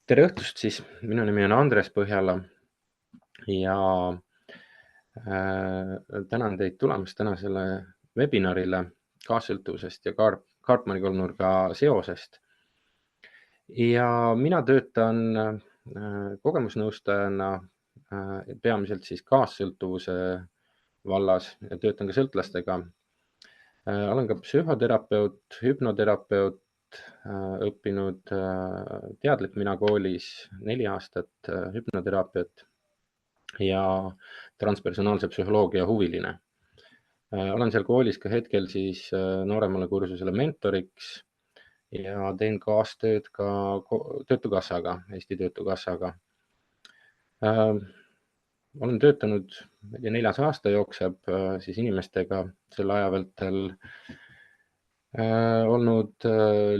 Tere õhtust siis, minu nimi on Andres Põhjala ja tänan teid tulemast tänasele webinarile kaassõltuvusest ja Karpmani kolmnurga seosest. Ja mina töötan kogemusnõustajana peamiselt siis kaassõltuvuse vallas ja töötan ka sõltlastega. Olen ka psühhoterapeut, hüpnoterapeut, õppinud Teadlik Mina koolis 4 aastat hüpnoteraapiat ja transpersonaalse psühholoogia huviline. Olen seal koolis ka hetkel siis nooremale kursusele mentoriks ja teen kaastööd ka Töötukassaga, Eesti Töötukassaga. Olen töötanud 4. aasta jookseb siis inimestega selle aja vältel olnud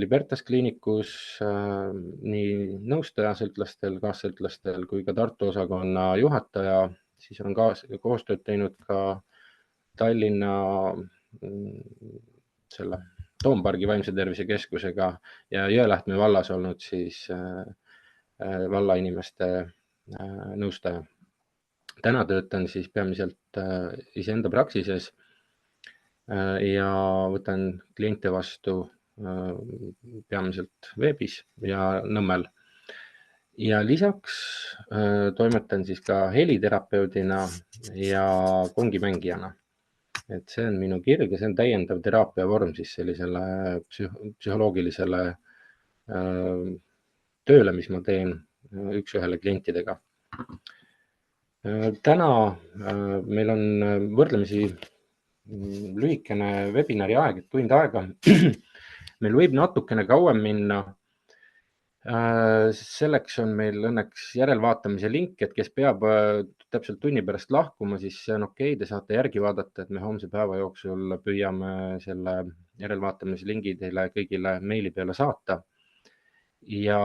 Libertas kliinikus nii nõustaja sõltlastel, kaassõltlastel kui ka Tartu osakonna juhataja, siis olen koostööd teinud ka Tallinna selle Toompargi vaimse tervise keskusega ja Jõelähtme vallas olnud siis vallainimeste nõustaja. Täna töötan siis peamiselt iseenda praksises ja võtan kliente vastu peamiselt veebis ja Nõmmel. Ja lisaks toimetan siis ka heliterapeudina ja kongimängijana. Et see on minu kirg ja see on täiendav teraapia vorm siis sellisele psühholoogilisele tööle, mis ma teen üks-ühele klientidega. Täna meil on võrdlemisi lühikene webinari aeg, tund aega. Meil võib natukene kauem minna. Selleks on meil õnneks järelvaatamise link, et kes peab täpselt tunni pärast lahkuma, siis see on okei, te saate järgi vaadata, et me homse päeva jooksul püüame selle järelvaatamise lingi teile kõigile meili peale saata. Ja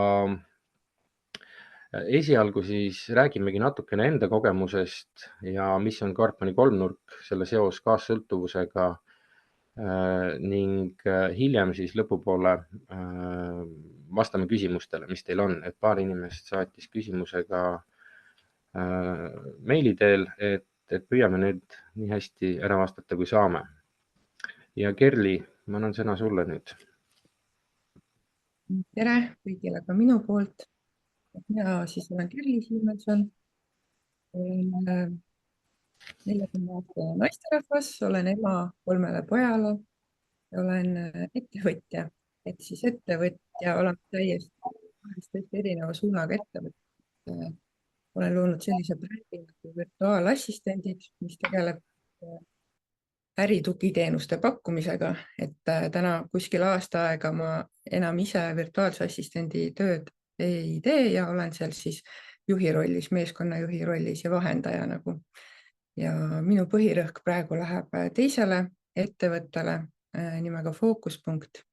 esialgu siis räägimegi natukene enda kogemusest ja mis on Karpmani kolmnurk, selle seos kaassõltuvusega ning hiljem siis lõpupoole vastame küsimustele, mis teil on, et paar inimest saatis küsimusega meili teel, et püüame need nii hästi ära vastata, kui saame. Ja Kerli, ma annan sõna sulle nüüd. Tere kõigile ka minu poolt. Mina siis olen Kerli Siimanson. Olen 40-aastane naisterahvas, olen ema 3 pojale ja olen ettevõtja. Et siis ettevõtja olen täiesti erineva suunaga ettevõtja. Olen loonud sellise brändi nagu virtuaalassistendid, mis tegeleb äritugiteenuste pakkumisega, et täna kuskil aasta aega ma enam ise virtuaalse assistendi tööd ei tee ja olen seal siis juhi rollis, meeskonnajuhi rollis ja vahendaja nagu. Ja minu põhirõhk praegu läheb teisele ettevõttele nimega Fookuspunkt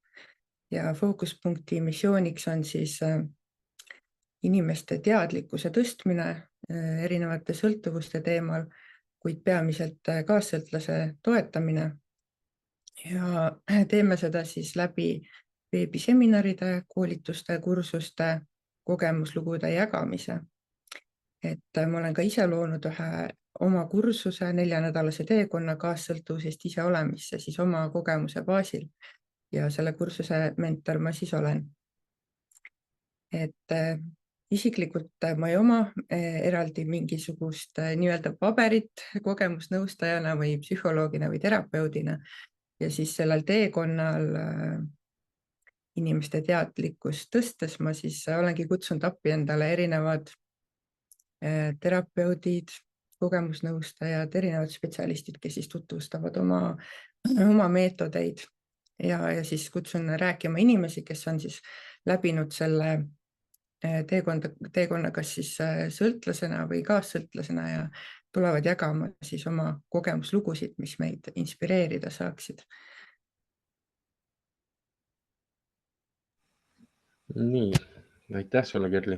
ja Fookuspunkti missiooniks on siis inimeste teadlikkuse tõstmine erinevate sõltuvuste teemal, kuid peamiselt kaassõltlase toetamine. Ja teeme seda siis läbi veebiseminaride, koolituste, kursuste, kogemuslugude jagamise. Et ma olen ka ise loonud ühe oma kursuse 4-nädalase teekonna kaassõltuvusest ise olemisse siis oma kogemuse baasil ja selle kursuse mentor ma siis olen. Et isiklikult ma ei oma eraldi mingisugust nii-öelda paberit kogemusnõustajana või psühholoogina või terapeudina ja siis sellel teekonnal inimeste teadlikkust tõstes ma siis olengi kutsunud appi endale erinevad terapeudid, kogemusnõustajad, erinevad spetsialistid, kes siis tutvustavad oma meetodeid ja siis kutsun rääkima inimesi, kes on siis läbinud selle teekonna kas siis sõltlasena või kaassõltlasena ja tulevad jagama siis oma kogemuslugusid, mis meid inspireerida saaksid. Nii, aitäh sulle, Kerli.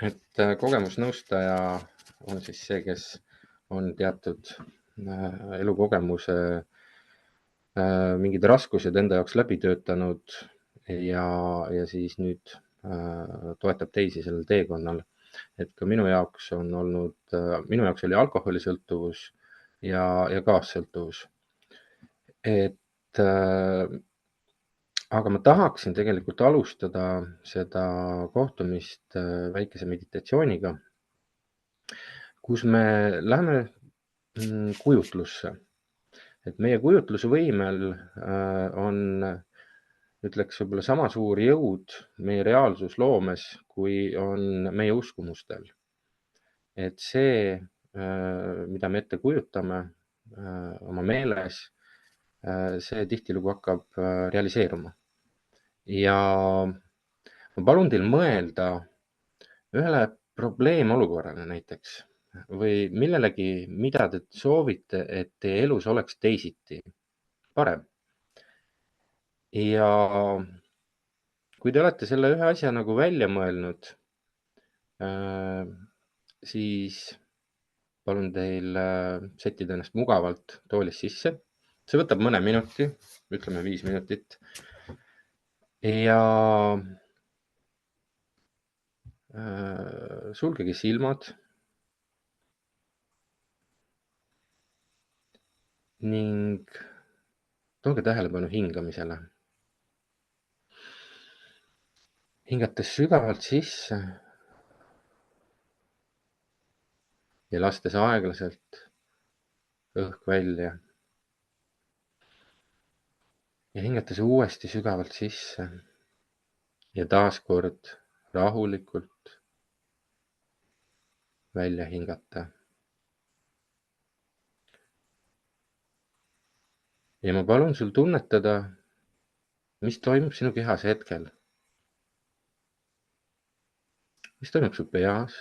Et kogemusnõustaja on siis see, kes on teatud elukogemuse mingid raskused enda jaoks läbi töötanud ja siis nüüd toetab teisi sellel teekonnal. Et ka minu jaoks oli alkoholisõltuvus ja kaassõltuvus. Aga ma tahaksin tegelikult alustada seda kohtumist väikese meditatsiooniga, kus me läheme kujutlusse. Et meie kujutlusvõimel on, ütleks võib-olla sama suur jõud meie reaalsusloomes, kui on meie uskumustel. Et see, mida me ette kujutame oma meeles, see tihtilugu hakkab realiseeruma. Ja ma palun teil mõelda ühele probleemolukorrale näiteks või millelegi, mida te soovite, et teie elus oleks teisiti, parem. Ja kui te olete selle ühe asja nagu välja mõelnud, siis palun teil settida ennast mugavalt toolis sisse. See võtab mõne minuti, ütleme 5 minutit. Ja sulgege silmad ning tooge tähelepanu hingamisele. Hingates sügavalt sisse ja lastes aeglaselt õhk välja. Ja hingates uuesti sügavalt sisse ja taaskord rahulikult välja hingata. Ja ma palun sul tunnetada, mis toimub sinu kehas hetkel. Mis toimub su peas,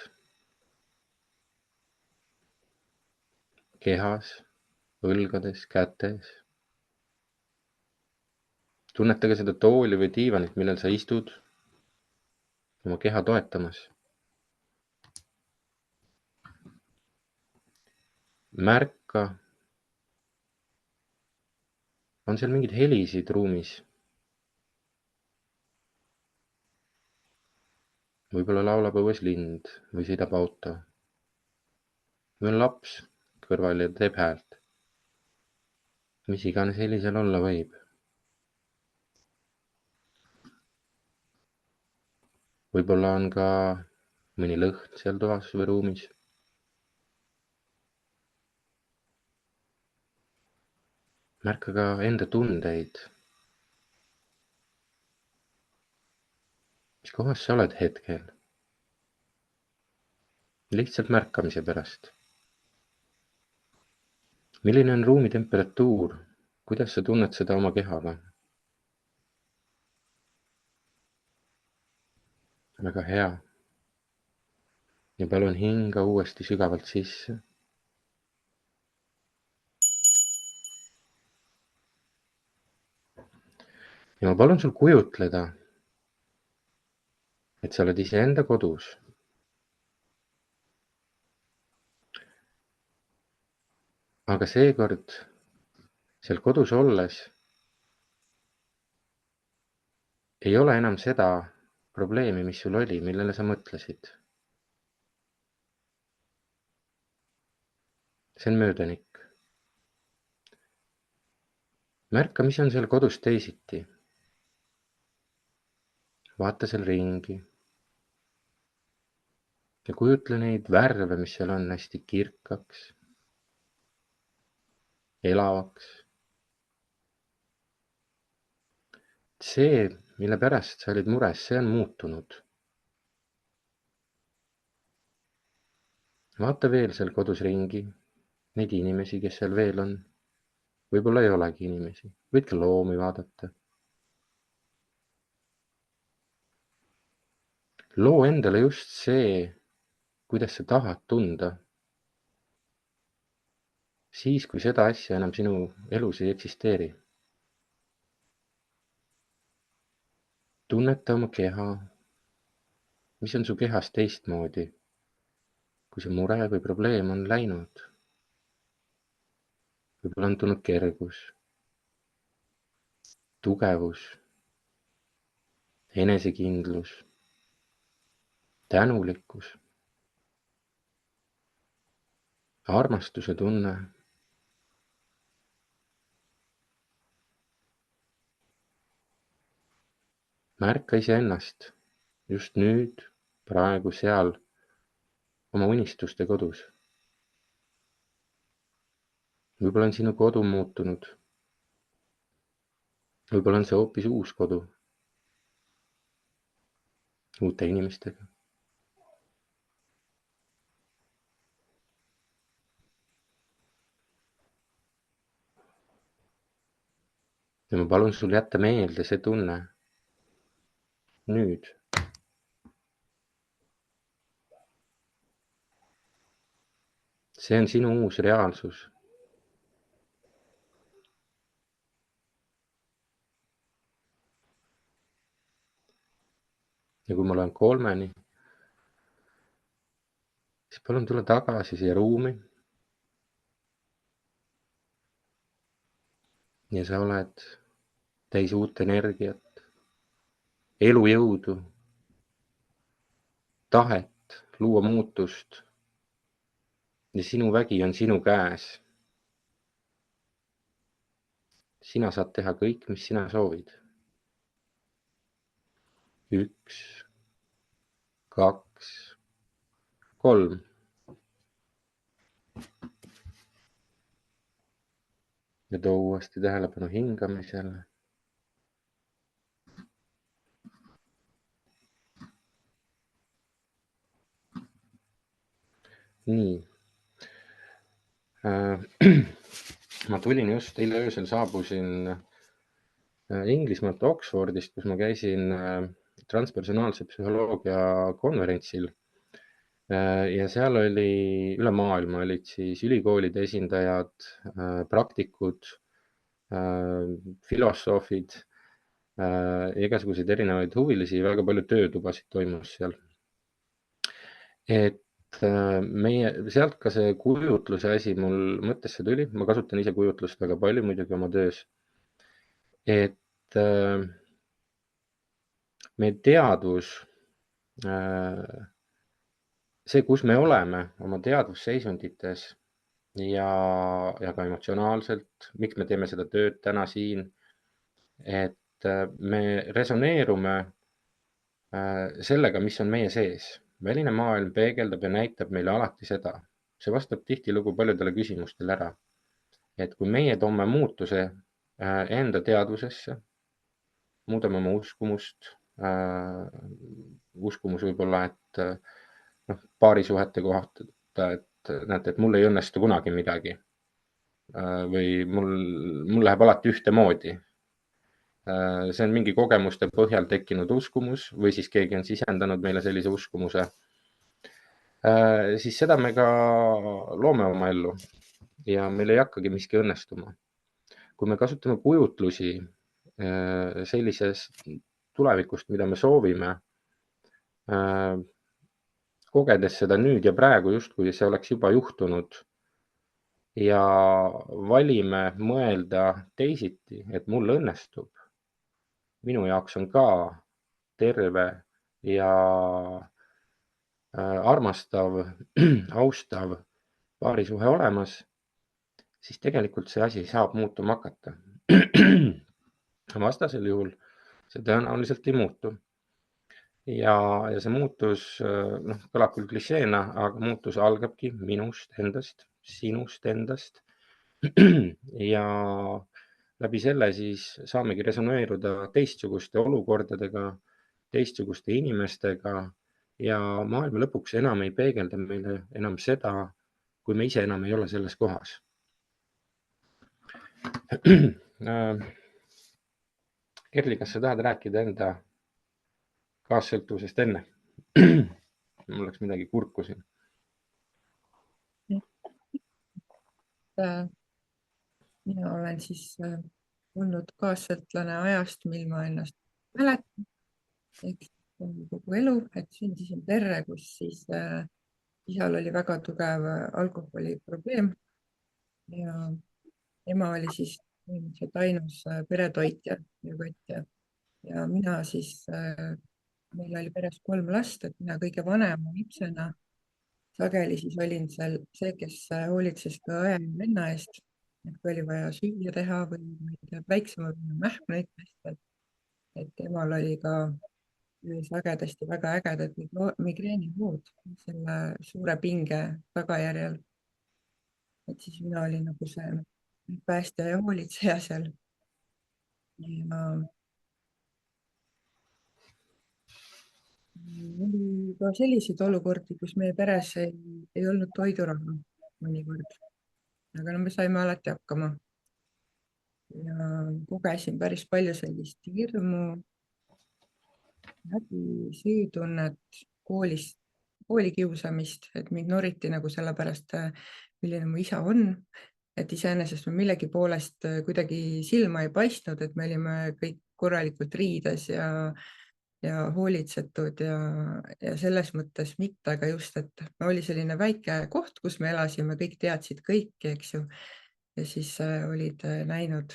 kehas, õlgades, kätes. Tunnetage seda tooli või diivanit, millel sa istud, oma keha toetamas. Märka, on seal mingeid helisid ruumis. Võib-olla laulab õues lind või sõidab auto. Või on laps kõrval ja teeb häält. Mis iganes heli seal olla võib. Võib-olla on ka mõni lõhn seal toas või ruumis. Märka ka enda tundeid. Mis kohas sa oled hetkel? Lihtsalt märkamise pärast. Milline on ruumi temperatuur? Kuidas sa tunned seda oma kehaga? Väga hea. Ja palun hinga uuesti sügavalt sisse. Ja ma palun sul kujutleda, et sa oled iseenda kodus. Aga seekord seal kodus olles ei ole enam seda probleemi, mis sul oli, millele sa mõtlesid. See on möödanik. Märka, mis on seal kodus teisiti. Vaata seal ringi. Ja kujutle neid värve, mis seal on, hästi kirkaks, elavaks. See, mille pärast sa olid mures, see on muutunud. Vaata veel seal kodus ringi, neid inimesi, kes seal veel on. Võib-olla ei olegi inimesi, võid ka loomi vaadata. Loo endale just see, kuidas sa tahad tunda. Siis, kui seda asja enam sinu elus ei eksisteeri. Tunneta oma keha. Mis on su kehas teistmoodi, kui see mure või probleem on läinud? Võib-olla on tulnud kergus, tugevus, enesekindlus, tänulikkus, armastuse tunne. Märka iseennast just nüüd, praegu seal oma unistuste kodus. Võib-olla on sinu kodu muutunud. Võib-olla on see hoopis uus kodu. Uute inimestega. Ja ma palun sul jätta meelde see tunne. Nüüd. See on sinu uus reaalsus. Ja kui ma loen 3, siis palun tule tagasi siia ruumi. Ja sa oled täis uut energiat, elujõudu, tahet luua muutust. Ja sinu vägi on sinu käes. Sina saad teha kõik, mis sina soovid. 1, 2, 3. Ja too uuesti tähelepanu hingamisele. Nii. Ma tulin just, eile öösel saabusin Inglismaalt Oxfordist, kus ma käisin transpersonaalse psühholoogia konverentsil. Ja seal oli üle maailma olid siis ülikoolide esindajad, praktikud, filosoofid, igasuguseid erinevaid huvilisi, väga palju töötubasid toimus seal. Et sealt ka see kujutluse asi mul mõttesse tuli, ma kasutan ise kujutlust väga palju muidugi oma töös, et meie teadvus, see, kus me oleme oma teadvusseisundites ja ka emotsionaalselt, miks me teeme seda tööd täna siin, et me resoneerume sellega, mis on meie sees. Väline maailm peegeldab ja näitab meile alati seda. See vastab tihtilugu paljudele küsimustele ära. Et kui meie toome muutuse enda teadvusesse, muudame oma uskumust, uskumus võib-olla, et paarisuhete kohta, et näete, et mul ei õnnestu kunagi midagi või mul läheb alati ühtemoodi. See on mingi kogemuste põhjal tekkinud uskumus või siis keegi on sisendanud meile sellise uskumuse. Siis seda me ka loome oma ellu ja meil ei hakkagi miski õnnestuma. Kui me kasutame kujutlusi sellisest tulevikust, mida me soovime, kogedes seda nüüd ja praegu justkui see oleks juba juhtunud ja valime mõelda teisiti, et mul õnnestub. Minu jaoks on ka terve ja armastav, austav paarisuhe olemas, siis tegelikult see asi saab muutuma hakata. Vastasel juhul see tõenäoliselt ei muutu. Ja see muutus, kõlab küll klišeena, aga muutus algabki minust endast, sinust endast. Ja läbi selle siis saamegi resoneeruda teistsuguste olukordadega, teistsuguste inimestega ja maailma lõpuks enam ei peegelda meile enam seda, kui me ise enam ei ole selles kohas. Kerli, kas sa tahad rääkida enda kaassõltuvusest enne? Mul läks midagi kurku siin. Mina olen siis olnud kaassõltlane ajast, mil ma ennast mäletan. Ehk kogu elu, et sündisin perre, kus siis isal oli väga tugev alkoholiprobleem ja ema oli siis ainus peretoitja ja mina siis meil oli peres 3 last, et mina kõige vanema lapsena sageli siis olin seal see, kes hoolitses ka õe ja venna eest, et kui oli vaja süüa teha või ma ei tea, väiksema mähkmeid pesta, et temal oli ka sagedasti väga ägedad migreenivood selle suure pinge tagajärjel. Et siis mina olin nagu see päästja ja hoolitseja seal. Ja oli ka selliseid olukordi, kus meie peres ei olnud toiduraha mõnikord, aga no me saime alati hakkama. Ja kogesin päris palju sellist hirmu, süütunnet koolis, koolikiusamist, et mind noriti nagu sellepärast, milline mu isa on, et iseenesest me millegi poolest kuidagi silma ei paistnud, et me olime kõik korralikult riides ja hoolitsetud ja selles mõttes mitte, aga just, et oli selline väike koht, kus me elasime, kõik teadsid kõiki, eks ju. Ja siis olid näinud,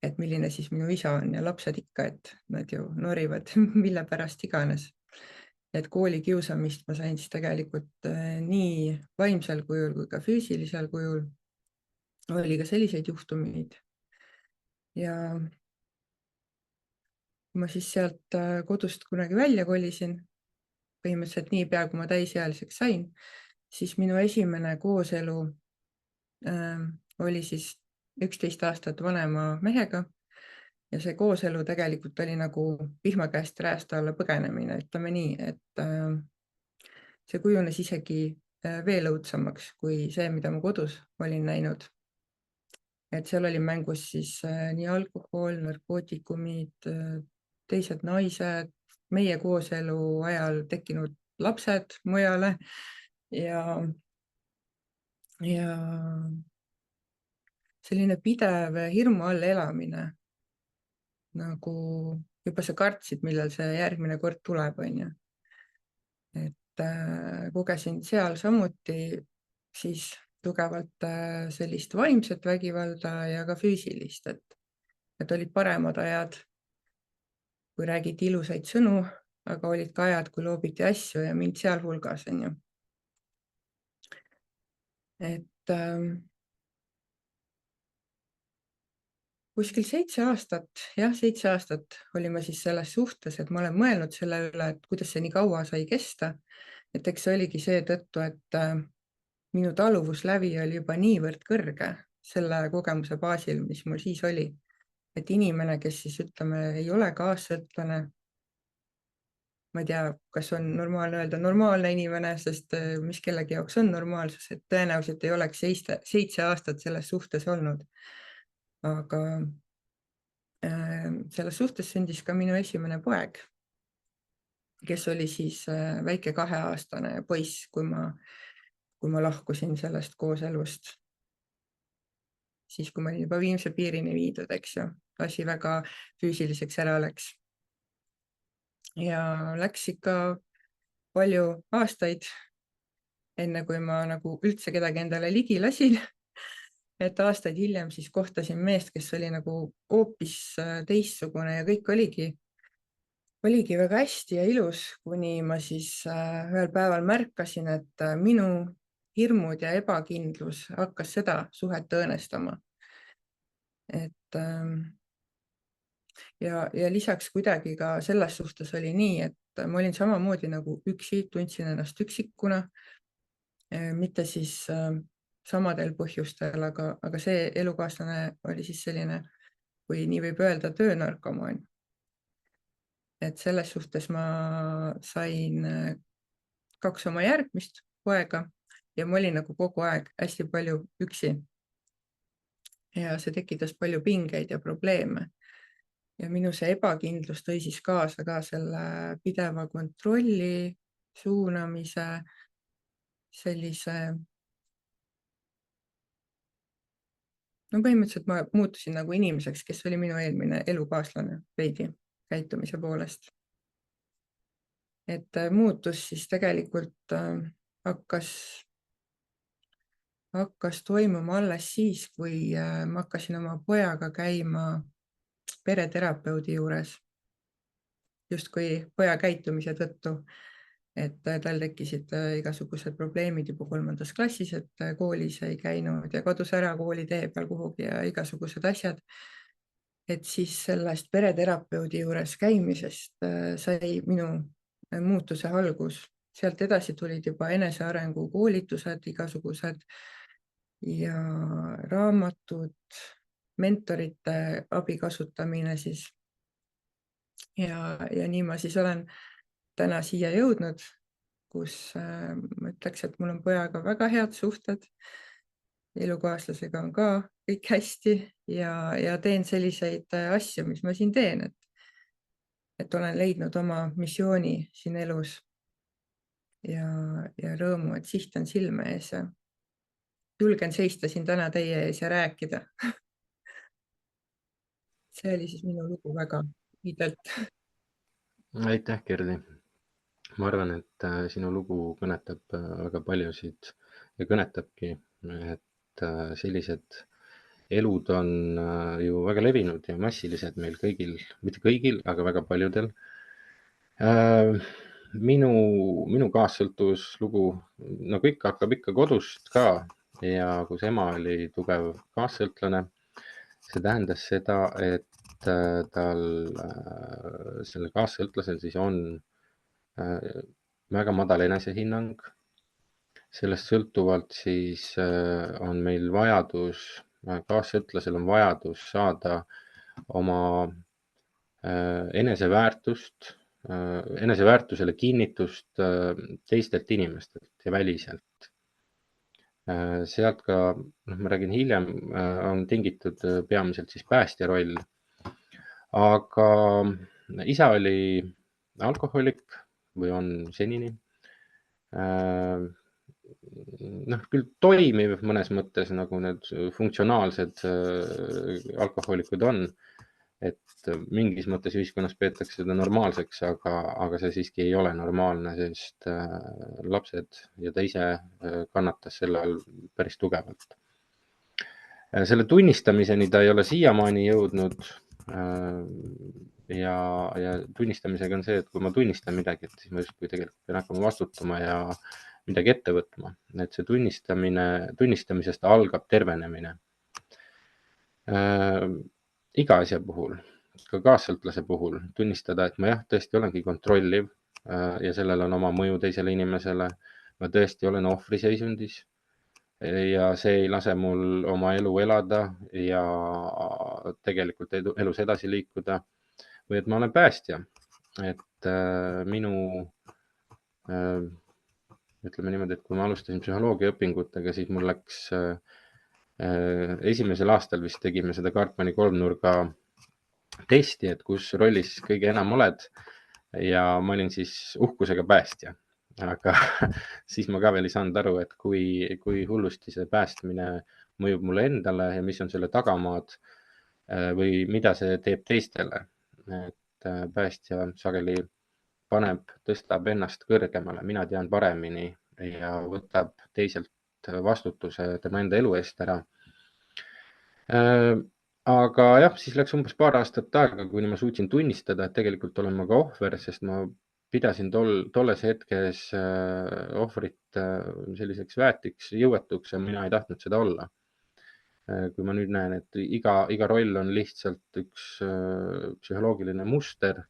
et milline siis minu isa on ja lapsed ikka, et nad ju norivad mille pärast iganes. Et koolikiusamist ma sain siis tegelikult nii vaimsel kujul kui ka füüsilisel kujul. Oli ka selliseid juhtumeid. Ja kui ma siis sealt kodust kunagi välja kolisin, põhimõtteliselt niipea, kui ma täisealiseks sain, siis minu esimene kooselu oli siis 11 aastat vanema mehega. Ja see kooselu tegelikult oli nagu vihma käest räästa alla põgenemine, ütleme nii, et see kujunes isegi veel õudsemaks kui see, mida ma kodus olin näinud. Et seal oli mängus siis nii alkohol, narkootikumid, teised naised, meie kooselu ajal tekkinud lapsed mujale ja selline pidev hirmu all elamine, nagu juba sa kartsid, millal see järgmine kord tuleb, on ju. Et kogesin seal samuti siis tugevalt sellist vaimset vägivalda ja ka füüsilist, et olid paremad ajad, kui räägiti ilusaid sõnu, aga olid ka ajad, kui loobiti asju ja mind sealhulgas, on ju. Et kuskil 7 aastat, jah, 7 aastat olime siis selles suhtes, et ma olen mõelnud selle üle, et kuidas see nii kaua sai kesta. Et eks see oligi seetõttu, et minu taluvuslävi oli juba niivõrd kõrge selle kogemuse baasil, mis mul siis oli. Et inimene, kes siis ütleme, ei ole kaassõltlane, ma ei tea, kas on normaalne öelda normaalne inimene, sest mis kellegi jaoks on normaalsus, et tõenäoliselt ei oleks 7 aastat selles suhtes olnud. Aga selles suhtes sündis ka minu esimene poeg, kes oli siis väike 2-aastane poiss, kui ma lahkusin sellest kooselust. Siis, kui ma olin juba viimse piirini viidud, eks ju, asi väga füüsiliseks ära läks. Ja läks ikka palju aastaid, enne kui ma nagu üldse kedagi endale ligi lasin. Et aastaid hiljem siis kohtasin meest, kes oli nagu hoopis teistsugune ja kõik oligi väga hästi ja ilus, kuni ma siis ühel päeval märkasin, et minu hirmud ja ebakindlus hakkas seda suhet õõnestama. Et ja lisaks kuidagi ka selles suhtes oli nii, et ma olin samamoodi nagu üksi, tundsin ennast üksikuna, mitte siis samadel põhjustel, aga see elukaaslane oli siis selline, kui nii võib öelda, töönarkomaan. Et selles suhtes ma sain 2 oma järgmist poega ja ma olin nagu kogu aeg hästi palju üksi. Ja see tekitas palju pingeid ja probleeme. Ja minu see ebakindlus tõi siis kaasa ka selle pideva kontrolli, suunamise, sellise. No põhimõtteliselt ma muutusin nagu inimeseks, kes oli minu eelmine elukaaslane veidi käitumise poolest. Et muutus siis tegelikult hakkas toimuma alles siis, kui ma hakkasin oma pojaga käima pereterapeudi juures. justkui poja käitumise tõttu, et tal tekkisid igasugused probleemid juba 3. klassis, et koolis ei käinud ja kadus ära kooli tee peal kuhugi ja igasugused asjad. Et siis sellest pereterapeudi juures käimisest sai minu muutuse algus. Sealt edasi tulid juba enesearengu koolitused igasugused ja raamatud, mentorite abi kasutamine siis. Ja nii ma siis olen täna siia jõudnud, kus ma ütleks, et mul on pojaga väga head suhted. Elukaaslasega on ka kõik hästi ja teen selliseid asju, mis ma siin teen, et olen leidnud oma missiooni siin elus ja rõõmu, et siht on silme ees ja julgen seista siin täna teie ees ja rääkida. See oli siis minu lugu väga lühidalt. Aitäh, Kerli. Ma arvan, et sinu lugu kõnetab väga paljusid ja kõnetabki, et sellised elud on ju väga levinud ja massilised meil kõigil, mitte kõigil, aga väga paljudel. Minu kaassõltuvuslugu, nagu ikka, hakkab ikka kodust ka ja kus ema oli tugev kaassõltlane, see tähendas seda, et tal, selle kaassõltlasel siis on väga madal enesehinnang. Sellest sõltuvalt siis on meil vajadus, kaassõltlasel on vajadus saada oma eneseväärtusele kinnitust teistelt inimestelt ja väliselt. Sealt ka, ma räägin hiljem, on tingitud peamiselt siis päästja roll. Aga isa oli alkoholik või on senini. Küll toimiv mõnes mõttes, nagu need funktsionaalsed alkohoolikud on, et mingis mõttes ühiskonnas peetakse seda normaalseks, aga see siiski ei ole normaalne, sest lapsed ja ta ise kannatas selle all päris tugevalt. Selle tunnistamiseni ta ei ole siiamaani jõudnud. Ja tunnistamisega on see, et kui ma tunnistan midagi, et siis ma justkui tegelikult pean hakkama vastutama ja midagi ette võtma, et see tunnistamisest algab tervenemine. Iga asja puhul, ka kaassõltlase puhul tunnistada, et ma jah, tõesti olengi kontrolliv ja sellel on oma mõju teisele inimesele. Ma tõesti olen ohvriseisundis ja see ei lase mul oma elu elada ja tegelikult elus edasi liikuda. Või et ma olen päästja, et ütleme niimoodi, et kui ma alustasin psühholoogiaõpingutega, siis mul läks esimesel aastal vist tegime seda Karpmani kolmnurga testi, et kus rollis kõige enam oled ja ma olin siis uhkusega päästja, aga siis ma ka veel ei saanud aru, et kui hullusti see päästmine mõjub mulle endale ja mis on selle tagamaad või mida see teeb teistele. Et päästja sageli tõstab ennast kõrgemale, mina tean paremini ja võtab teiselt vastutuse tema enda elu eest ära. Aga jah, siis läks umbes paar aastat aega, kuni ma suutsin tunnistada, et tegelikult olen ma ka ohver, sest ma pidasin tolles hetkes ohvrit selliseks väetiks, jõuetuks ja mina ei tahtnud seda olla. Kui ma nüüd näen, et iga roll on lihtsalt üks psühholoogiline muster,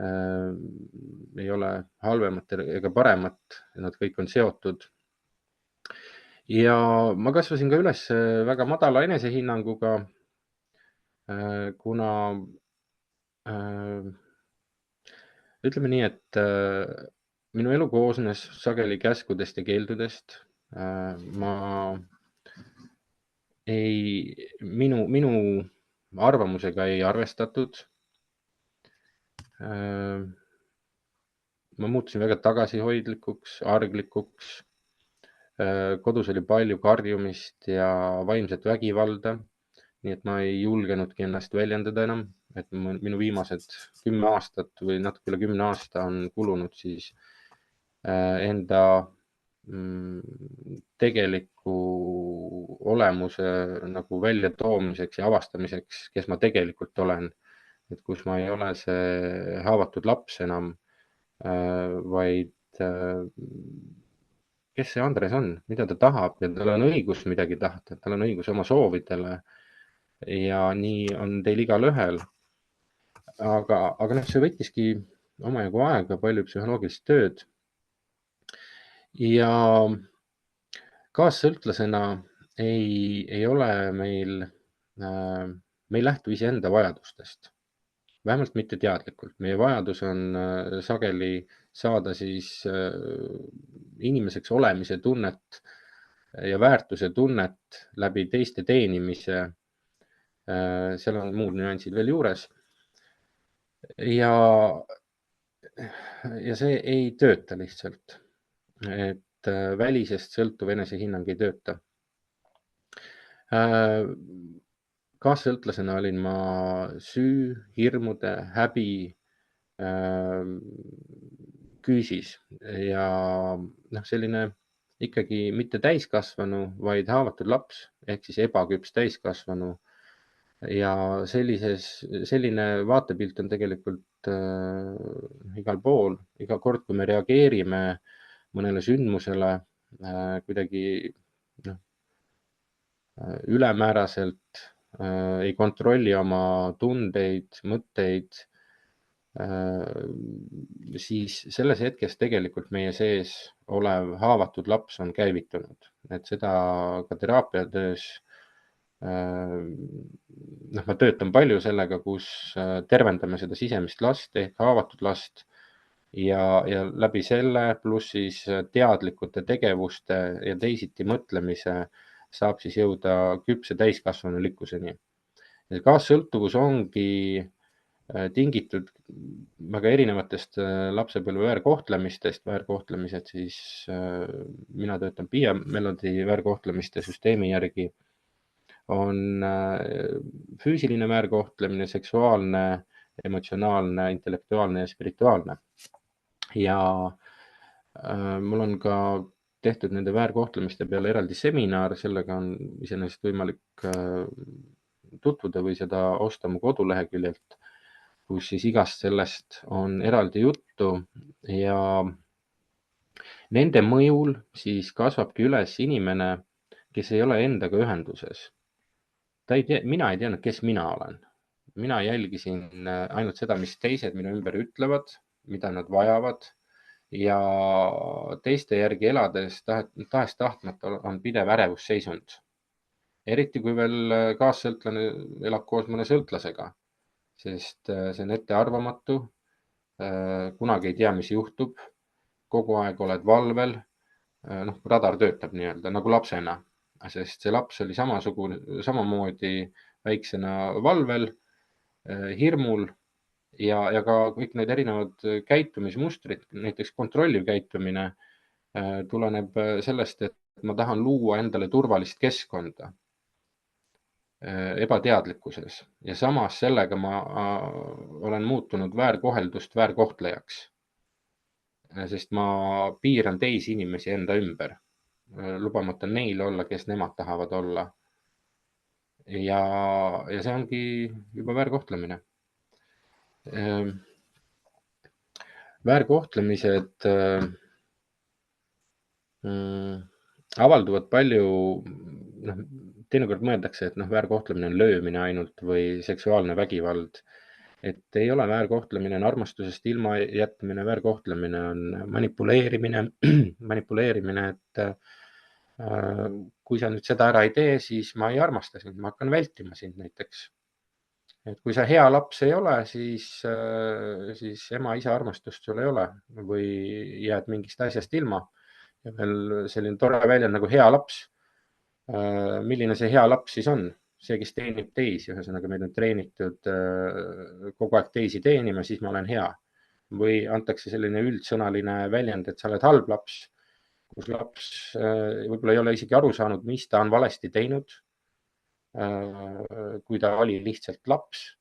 ei ole halvemat ega paremat, nad kõik on seotud. Ja ma kasvasin ka üles väga madala enesehinnanguga, kuna ütleme nii, et minu elu koosnes sageli käskudest ja keeldudest. Minu arvamusega ei arvestatud. Ma muutusin väga tagasihoidlikuks, arglikuks. Kodus oli palju karjumist ja vaimset vägivalda, nii et ma ei julgenudki ennast väljendada enam. Et minu viimased 10 aastat või natuke üle 10 aasta on kulunud siis enda tegeliku olemuse nagu välja toomiseks ja avastamiseks, kes ma tegelikult olen. et kus ma ei ole see haavatud laps enam, vaid kes see Andres on, mida ta tahab ja tal on õigus midagi tahta, tal on õigus oma soovidele ja nii on teil igalühel. aga noh, see võttiski omajagu aega, palju psühholoogilist tööd ja kaassõltlasena ei ole meil, me ei lähtu iseenda vajadustest, vähemalt mitte teadlikult. Meie vajadus on sageli saada siis inimeseks olemise tunnet ja väärtuse tunnet läbi teiste teenimise. Seal on muud nüansid veel juures. Ja see ei tööta lihtsalt, et välisest sõltuv enesehinnang ei tööta. Kaassõltlasena olin ma süü, hirmude, häbi küüsis ja noh, selline ikkagi mitte täiskasvanu, vaid haavatud laps ehk siis ebaküps täiskasvanu. Ja selline vaatepilt on tegelikult igal pool, iga kord, kui me reageerime mõnele sündmusele kuidagi ülemääraselt, ei kontrolli oma tundeid, mõtteid, siis selles hetkes tegelikult meie sees olev haavatud laps on käivitunud, et seda ka teraapiatöös ma töötan palju sellega, kus tervendame seda sisemist last ehk haavatud last ja läbi selle pluss siis teadlikute tegevuste ja teisiti mõtlemise saab siis jõuda küpse täiskasvanulikkuseni. Kaassõltuvus ongi tingitud väga erinevatest lapsepõlve väärkohtlemistest. Väärkohtlemised siis, mina töötan Pia Melody väärkohtlemiste süsteemi järgi, on füüsiline väärkohtlemine, seksuaalne, emotsionaalne, intellektuaalne ja spirituaalne. Ja mul on ka tehtud nende väärkohtlemiste peale eraldi seminar, sellega on iseenesest võimalik tutvuda või seda osta mu koduleheküljelt, kus siis igast sellest on eraldi juttu ja nende mõjul siis kasvabki üles inimene, kes ei ole endaga ühenduses. Mina ei teadnud, kes mina olen. Mina jälgisin ainult seda, mis teised minu ümber ütlevad, mida nad vajavad ja teiste järgi elades tahes-tahtmata on pidev ärevusseisund. Eriti kui veel kaassõltlane elab koos mõne sõltlasega, sest see on ettearvamatu, kunagi ei tea, mis juhtub, kogu aeg oled valvel, radar töötab nii-öelda nagu lapsena, sest see laps oli samamoodi väiksena valvel, hirmul ja ka kõik need erinevad käitumismustrid, näiteks kontrolliv käitumine tuleneb sellest, et ma tahan luua endale turvalist keskkonda ebateadlikkuses ja samas sellega ma olen muutunud väärkoheldust väärkohtlejaks, sest ma piiran teisi inimesi enda ümber, lubamata neil olla, kes nemad tahavad olla. Ja see ongi juba väärkohtlemine. Väärkohtlemised avalduvad palju, teinekord mõeldakse, et väärkohtlemine on löömine ainult või seksuaalne vägivald. Et ei ole väärkohtlemine, on armastusest ilma jätmine, väärkohtlemine on manipuleerimine, et kui sa nüüd seda ära ei tee, siis ma ei armasta sind, ma hakkan vältima sind näiteks. Et kui sa hea laps ei ole, siis ema-isa armastust sul ei ole või jääd mingist asjast ilma. Ja veel selline tore väljend nagu hea laps. Milline see hea laps siis on? See, kes teenib teisi, ühesõnaga meid on treenitud kogu aeg teisi teenima, siis ma olen hea. Või antakse selline üldsõnaline väljend, et sa oled halb laps, kus laps võib-olla ei ole isegi aru saanud, mis ta on valesti teinud, kui ta oli lihtsalt laps.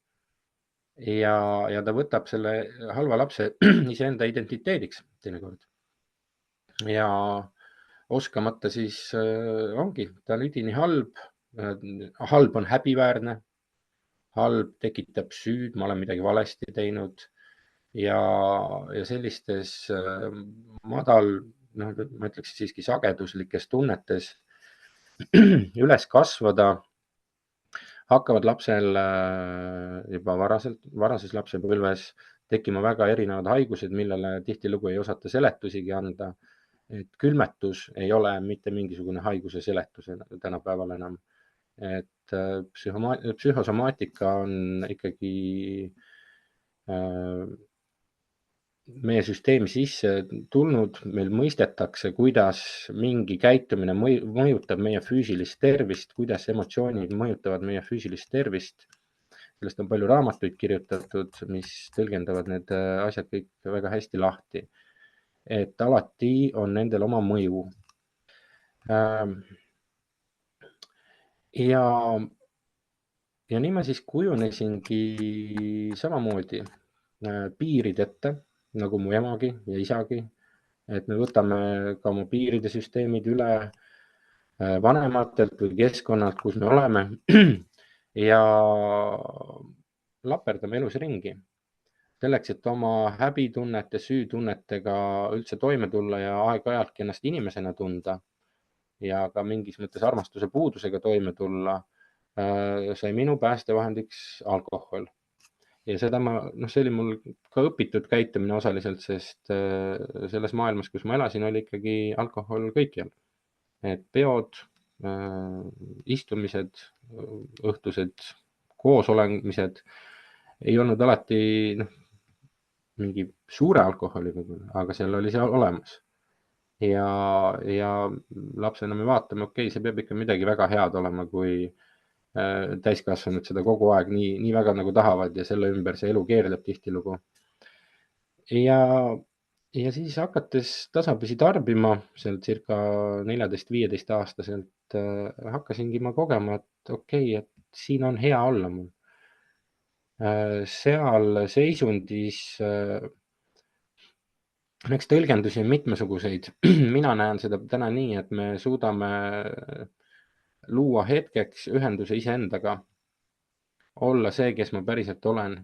Ja ta võtab selle halva lapse iseenda identiteediks teinekord. Ja oskamata siis ongi, ta on üdini halb. Halb on häbiväärne. halb, tekitab süüd, ma olen midagi valesti teinud ja sellistes madal, noh, ma ütleks siiski sageduslikes tunnetes üles kasvada hakkavad lapsel juba varases lapsepõlves tekkima väga erinevad haigused, millele tihtilugu ei osata seletusigi anda. Et külmetus ei ole mitte mingisugune haiguse seletus tänapäeval enam. Et psühhosomaatika on ikkagi meie süsteemi sisse tulnud, meil mõistetakse, kuidas mingi käitumine mõjutab meie füüsilist tervist, kuidas emotsioonid mõjutavad meie füüsilist tervist. Sellest on palju raamatuid kirjutatud, mis tõlgendavad need asjad kõik väga hästi lahti. Et alati on nendel oma mõju. Ja nii ma siis kujunesingi samamoodi piirid ette, nagu mu emagi ja isagi, et me võtame ka oma piiride süsteemid üle vanematelt või keskkonnalt, kus me oleme ja laperdame elus ringi. Selleks, et oma häbitunnete, süütunnetega üldse toime tulla ja aeg-ajaltki ennast inimesena tunda ja ka mingis mõttes armastuse puudusega toime tulla, sai minu päästevahendiks alkohol. Ja seda see oli mul ka õpitud käitumine osaliselt, sest selles maailmas, kus ma elasin, oli ikkagi alkohol kõikjal. Et peod, istumised, õhtused koosolemised ei olnud alati mingi suure alkoholiga, aga seal oli see olemas. Ja lapsena me vaatame, okei, see peab ikka midagi väga head olema, kui täiskasvanud seda kogu aeg nii väga nagu tahavad ja selle ümber see elu keerleb tihtilugu. Ja siis hakates tasapisi tarbima, seal circa 14-15 aastaselt hakkasingi ma kogema, et okei, et siin on hea olla mul. Seal seisundis, eks tõlgendusi on mitmesuguseid. Mina näen seda täna nii, et me suudame luua hetkeks ühenduse iseendaga, olla see, kes ma päriselt olen.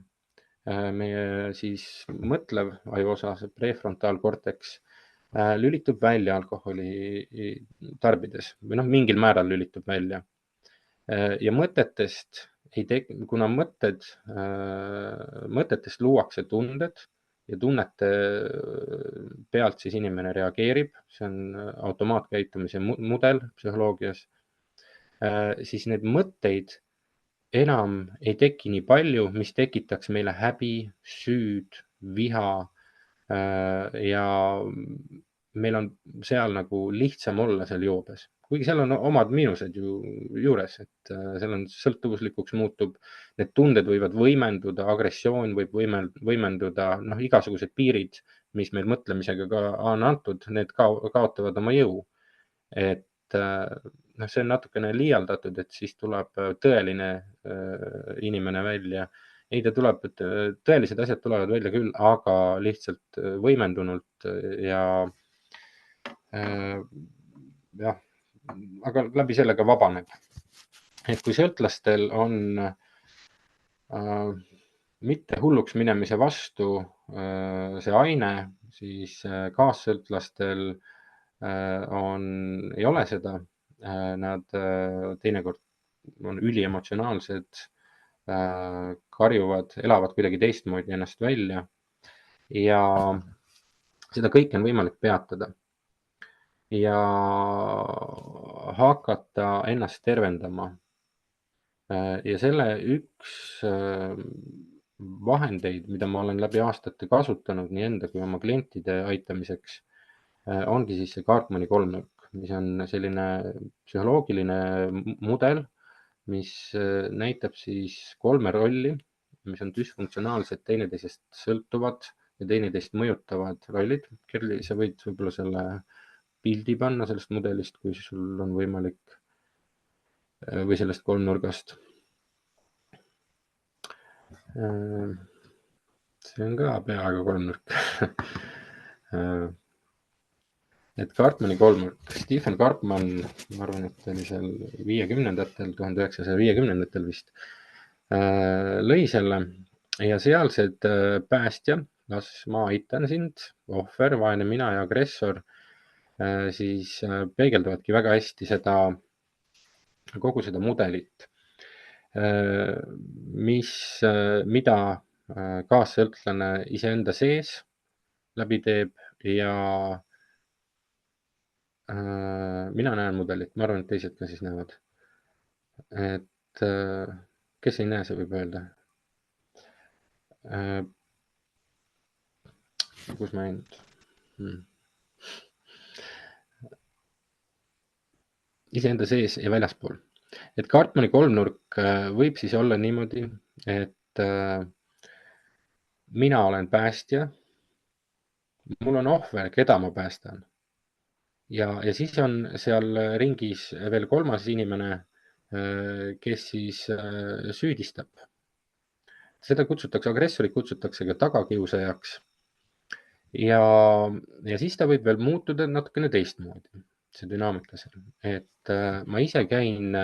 Meie siis mõtlev ajuosa, see prefrontaalkorteks, lülitub välja alkoholi tarbides või mingil määral lülitub välja. Ja mõtetest kuna mõtetest luuakse tunded ja tunnete pealt siis inimene reageerib, see on automaatkäitumise mudel psühholoogias, siis need mõtteid enam ei teki nii palju, mis tekitaks meile häbi, süüd, viha ja meil on seal nagu lihtsam olla seal joobes. Kuigi seal on omad miinused ju juures, et seal on sõltuvuslikuks muutub, need tunded võivad võimenduda, agressioon võib võimenduda, igasugused piirid, mis meil mõtlemisega ka on antud, need kaotavad oma jõu. Et see on natukene liialdatud, et siis tuleb tõeline inimene välja. Ei, tõelised asjad tulevad välja küll, aga lihtsalt võimendunult ja aga läbi sellega vabaneb. Et kui sõltlastel on mitte hulluks minemise vastu see aine, siis kaassõltlastel ei ole seda. Nad teinekord on üliemotsionaalsed, karjuvad, elavad kuidagi teistmoodi ennast välja ja seda kõike on võimalik peatada ja hakata ennast tervendama. Ja selle üks vahendeid, mida ma olen läbi aastate kasutanud nii enda kui oma klientide aitamiseks, ongi siis see Karpmani kolmnurk, mis on selline psühholoogiline mudel, mis näitab siis 3 rolli, mis on düsfunktsionaalsed, teineteisest sõltuvad ja teineteist mõjutavad rollid. Kerli, sa võid võib-olla selle pildi panna sellest mudelist, kui sul on võimalik, või sellest kolmnurgast. See on ka peaaegu kolmnurk. Et Karpmani kolmnurk, Stephen Karpman, ma arvan, et oli seal 1950-ndatel vist, lõi selle ja sealsed päästja, las ma aitan sind, ohver, vaene mina ja agressor, siis peegeldavadki väga hästi kogu seda mudelit, mida kaassõltlane iseenda sees läbi teeb ja mina näen mudelit, ma arvan, et teised ka siis näevad. Et kes ei näe, see võib öelda. Kus ma jäin? Iseenda sees ja väljaspool. Et Cartmani kolmnurk võib siis olla niimoodi, et mina olen päästja, mul on ohver, keda ma päästan. Ja siis on seal ringis veel kolmas inimene, kes siis süüdistab. Seda kutsutakse, agressorit kutsutakse ka tagakiusajaks. Ja siis ta võib veel muutuda natukene teistmoodi, see dünaamika seal. Et ma ise käin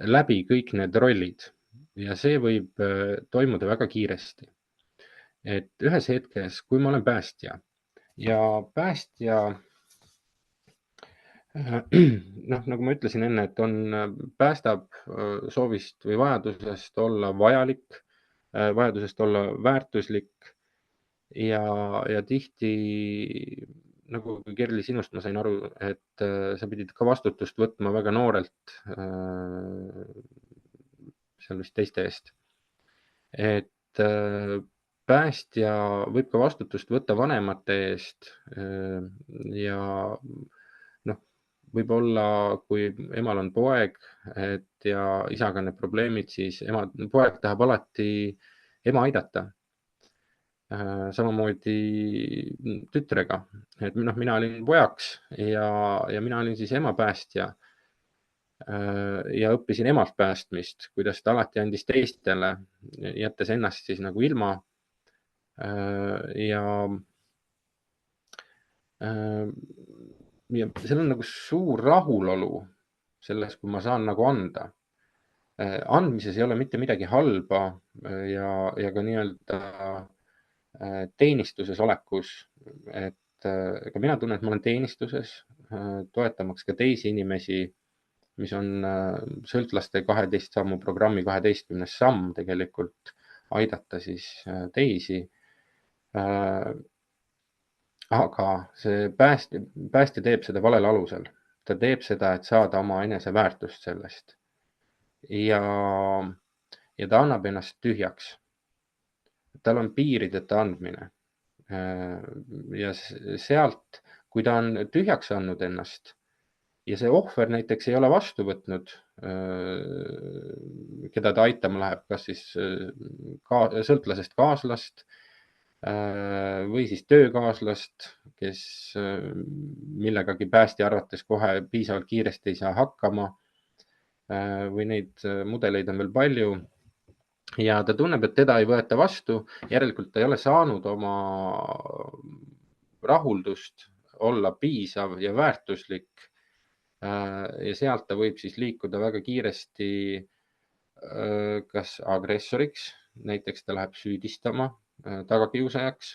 läbi kõik need rollid ja see võib toimuda väga kiiresti. Et ühes hetkes, kui ma olen päästja ja päästja, nagu ma ütlesin enne, et päästab soovist või vajadusest olla vajalik, vajadusest olla väärtuslik ja tihti, nagu Kerli sinust ma sain aru, et sa pidid ka vastutust võtma väga noorelt seal vist teiste eest. Et päästja võib ka vastutust võtta vanemate eest ja võib-olla, kui emal on poeg ja isaga on need probleemid, siis poeg tahab alati ema aidata. Samamoodi tütrega, et mina olin pojaks ja mina olin siis ema päästja ja õppisin emalt päästmist, kuidas ta alati andis teistele, jättes ennast siis nagu ilma. Ja seal on nagu suur rahulolu selles, kui ma saan nagu anda. Andmises ei ole mitte midagi halba ja ka nii-öelda teenistuses olekus, et ka mina tunnen, et ma olen teenistuses, toetamaks ka teisi inimesi, mis on sõltlaste 12 sammu programmi 12. samm tegelikult, aidata siis teisi. Aga see päästja teeb seda valel alusel. Ta teeb seda, et saada oma eneseväärtust sellest. Ja ta annab ennast tühjaks. Tal on piirideta andmine. Ja sealt, kui ta on tühjaks andnud ennast ja see ohver näiteks ei ole vastu võtnud, keda ta aitama läheb, kas siis sõltlasest kaaslast või siis töökaaslast, kes millegagi päästja arvates kohe piisavalt kiiresti ei saa hakkama või neid mudeleid on veel palju. Ja ta tunneb, et teda ei võeta vastu, järelikult ta ei ole saanud oma rahuldust olla piisav ja väärtuslik. Ja sealt ta võib siis liikuda väga kiiresti kas agressoriks, näiteks ta läheb süüdistama tagakiusajaks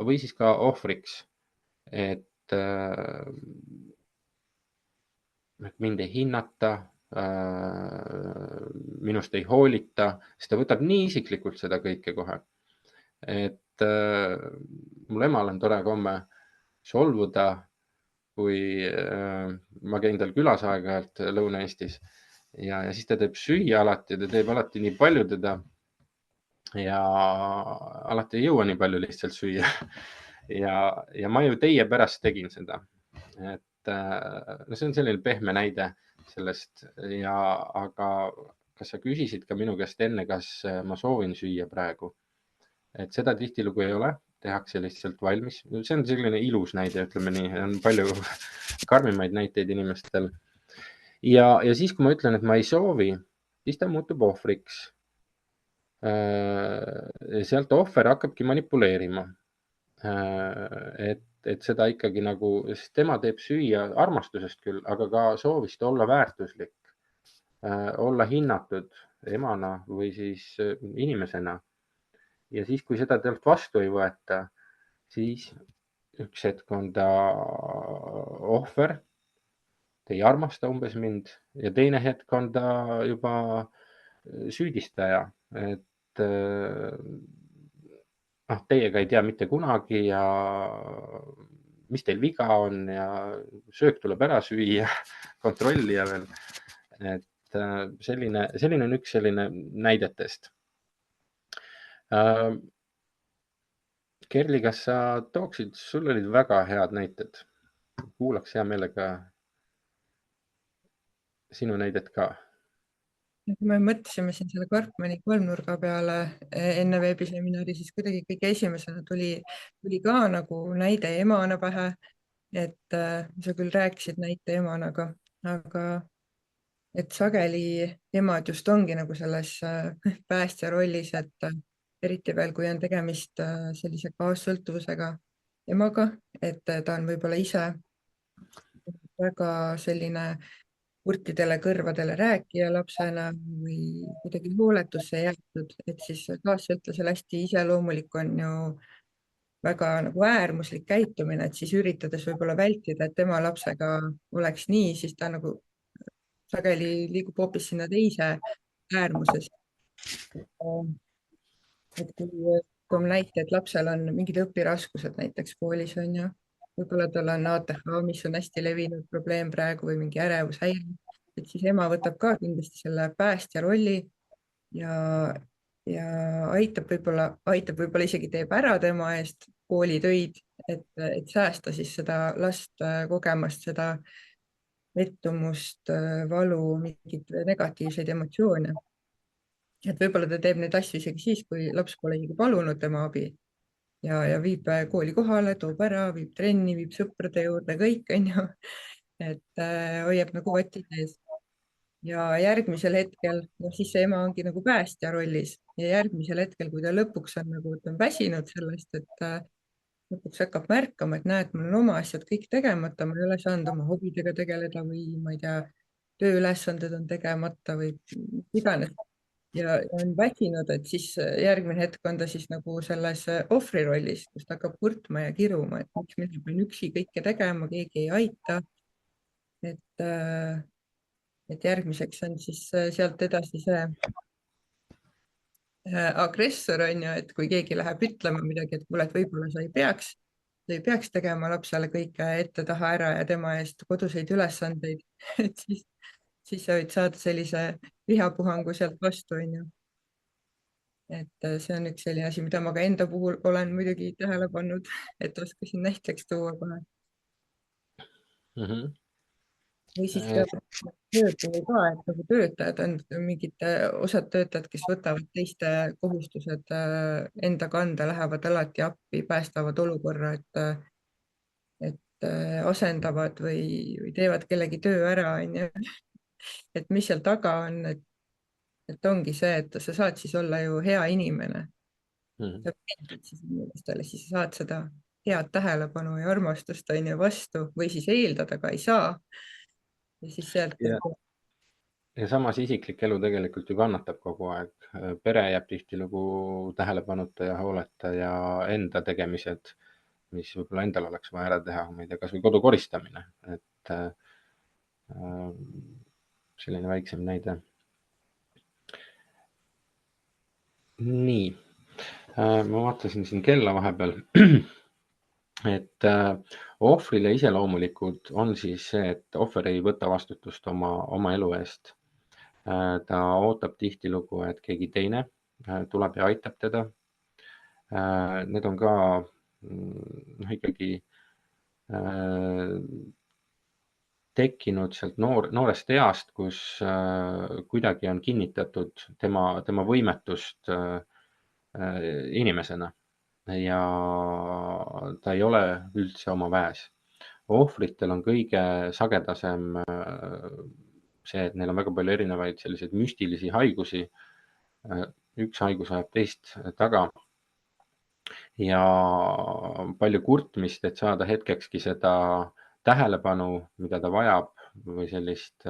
või siis ka ohvriks, et mind ei hinnata, minust ei hoolita, sest ta võtab nii isiklikult seda kõike kohe. Et mul emal on tore komme solvuda, kui ma käin tal külas aeg-ajalt Lõuna-Eestis ja siis ta teeb süüa alati, ta teeb alati nii palju teda ja alati ei jõua nii palju lihtsalt süüa. Ja ma ju teie pärast tegin seda. Et see on selline pehme näide sellest aga kas sa küsisid ka minu käest enne, kas ma soovin süüa praegu? Et seda tihtilugu ei ole, tehakse lihtsalt valmis. See on selline ilus näide, ütleme nii, on palju karmimaid näiteid inimestel. Ja siis, kui ma ütlen, et ma ei soovi, siis ta muutub ohvriks. Sealt ohver hakkabki manipuleerima. Et seda ikkagi nagu, sest tema teeb süüa armastusest küll, aga ka soovist olla väärtuslik. olla hinnatud emana või siis inimesena. Ja siis, kui seda temalt vastu ei võeta, siis üks hetk on ta ohver, ta ei armasta umbes mind ja teine hetk on ta juba süüdistaja, et teiega ei tea mitte kunagi ja mis teil viga on ja söök tuleb ära süüa, kontrollija veel. Et selline on üks selline näidetest. Kerli, kas sa tooksid, sul olid väga head näited. Kuulaks hea meelega sinu näidet ka. Kui me mõtlesime siin selle Karpmani kolmnurga peale enne veebiseminari, siis kuidagi kõige esimesena tuli ka nagu näide emana pähe, et sa küll rääkisid näite emana, aga et sageli emad just ongi nagu selles päästja rollis, et eriti veel, kui on tegemist sellise kaassõltuvusega emaga, et ta on võib-olla ise väga selline kurtidele kõrvadele rääkija lapsena või kuidagi hooletusse jäetud, et siis kaassõltlasel hästi iseloomulik on ju väga nagu äärmuslik käitumine, et siis üritades võib-olla vältida, et tema lapsega oleks nii, siis ta nagu sageli liigub hoopis sinna teise äärmusesse. Et kui toome näite, et lapsel on mingid õpiraskused näiteks koolis on ju, võib-olla tal on ATH, mis on hästi levinud probleem praegu või mingi ärevushäire, et siis ema võtab ka kindlasti selle päästja rolli ja aitab võib-olla isegi teeb ära tema eest koolitöid, et säästa siis seda last kogemast seda pettumust, valu, mingeid negatiivseid emotsioone. Et võib-olla ta teeb neid asju isegi siis, kui laps pole isegi palunud tema abi ja viib kooli kohale, toob ära, viib trenni, viib sõprade juurde, kõik on ju, et hoiab nagu vatid ees. Ja järgmisel hetkel, siis see ema ongi nagu päästja rollis ja järgmisel hetkel, kui ta lõpuks on nagu, ta on väsinud sellest, et lõpuks hakkab märkama, et näed, mul on oma asjad kõik tegemata, ma ei ole saanud oma hobidega tegeleda või ma ei tea, tööülesanded on tegemata või iganes ja on väsinud, et siis järgmine hetk on ta siis nagu selles ohvri rollis, kus ta hakkab kurtma ja kiruma, et miks mina pean üksi kõike tegema, keegi ei aita. Et järgmiseks on siis sealt edasi see agressor on ju, et kui keegi läheb ütlema midagi, et kuule, et võib-olla sa ei peaks tegema lapsele kõike ette-taha ära ja tema eest koduseid ülesandeid, et siis sa võid saada sellise vihapuhangu sealt vastu, on ju. Et see on üks selline asi, mida ma ka enda puhul olen muidugi tähele pannud, et oskasin näiteks tuua kohe. Või siis töötaja ka, et nagu töötajad on mingid osad töötajad, kes võtavad teiste kohustused enda kanda, lähevad alati appi, päästavad olukorra, et asendavad või teevad kellegi töö ära, on ju. Et mis seal taga on, et ongi see, et sa saad siis olla ju hea inimene. Sa meeldid siis inimestele, siis sa saad seda head tähelepanu ja armastust on ju vastu või siis eeldada ka ei saa. Ja siis sealt ja samas isiklik elu tegelikult ju kannatab kogu aeg. Pere jääb tihtilugu tähelepanuta ja hooleta ja enda tegemised, mis võib-olla endal oleks vaja ära teha, ma ei tea, kas või kodu koristamine, et selline väiksem näide. Nii, ma vaatasin siin kella vahepeal, et ohvrile iseloomulikud on siis see, et ohver ei võta vastutust oma elu eest. Ta ootab tihtilugu, et keegi teine tuleb ja aitab teda. Need on ka ikkagi tekkinud sealt noorest east, kus kuidagi on kinnitatud tema võimetust inimesena ja ta ei ole üldse oma väes. Ohvritel on kõige sagedasem see, et neil on väga palju erinevaid selliseid müstilisi haigusi. Üks haigus ajab teist taga ja palju kurtmist, et saada hetkekski seda tähelepanu, mida ta vajab või sellist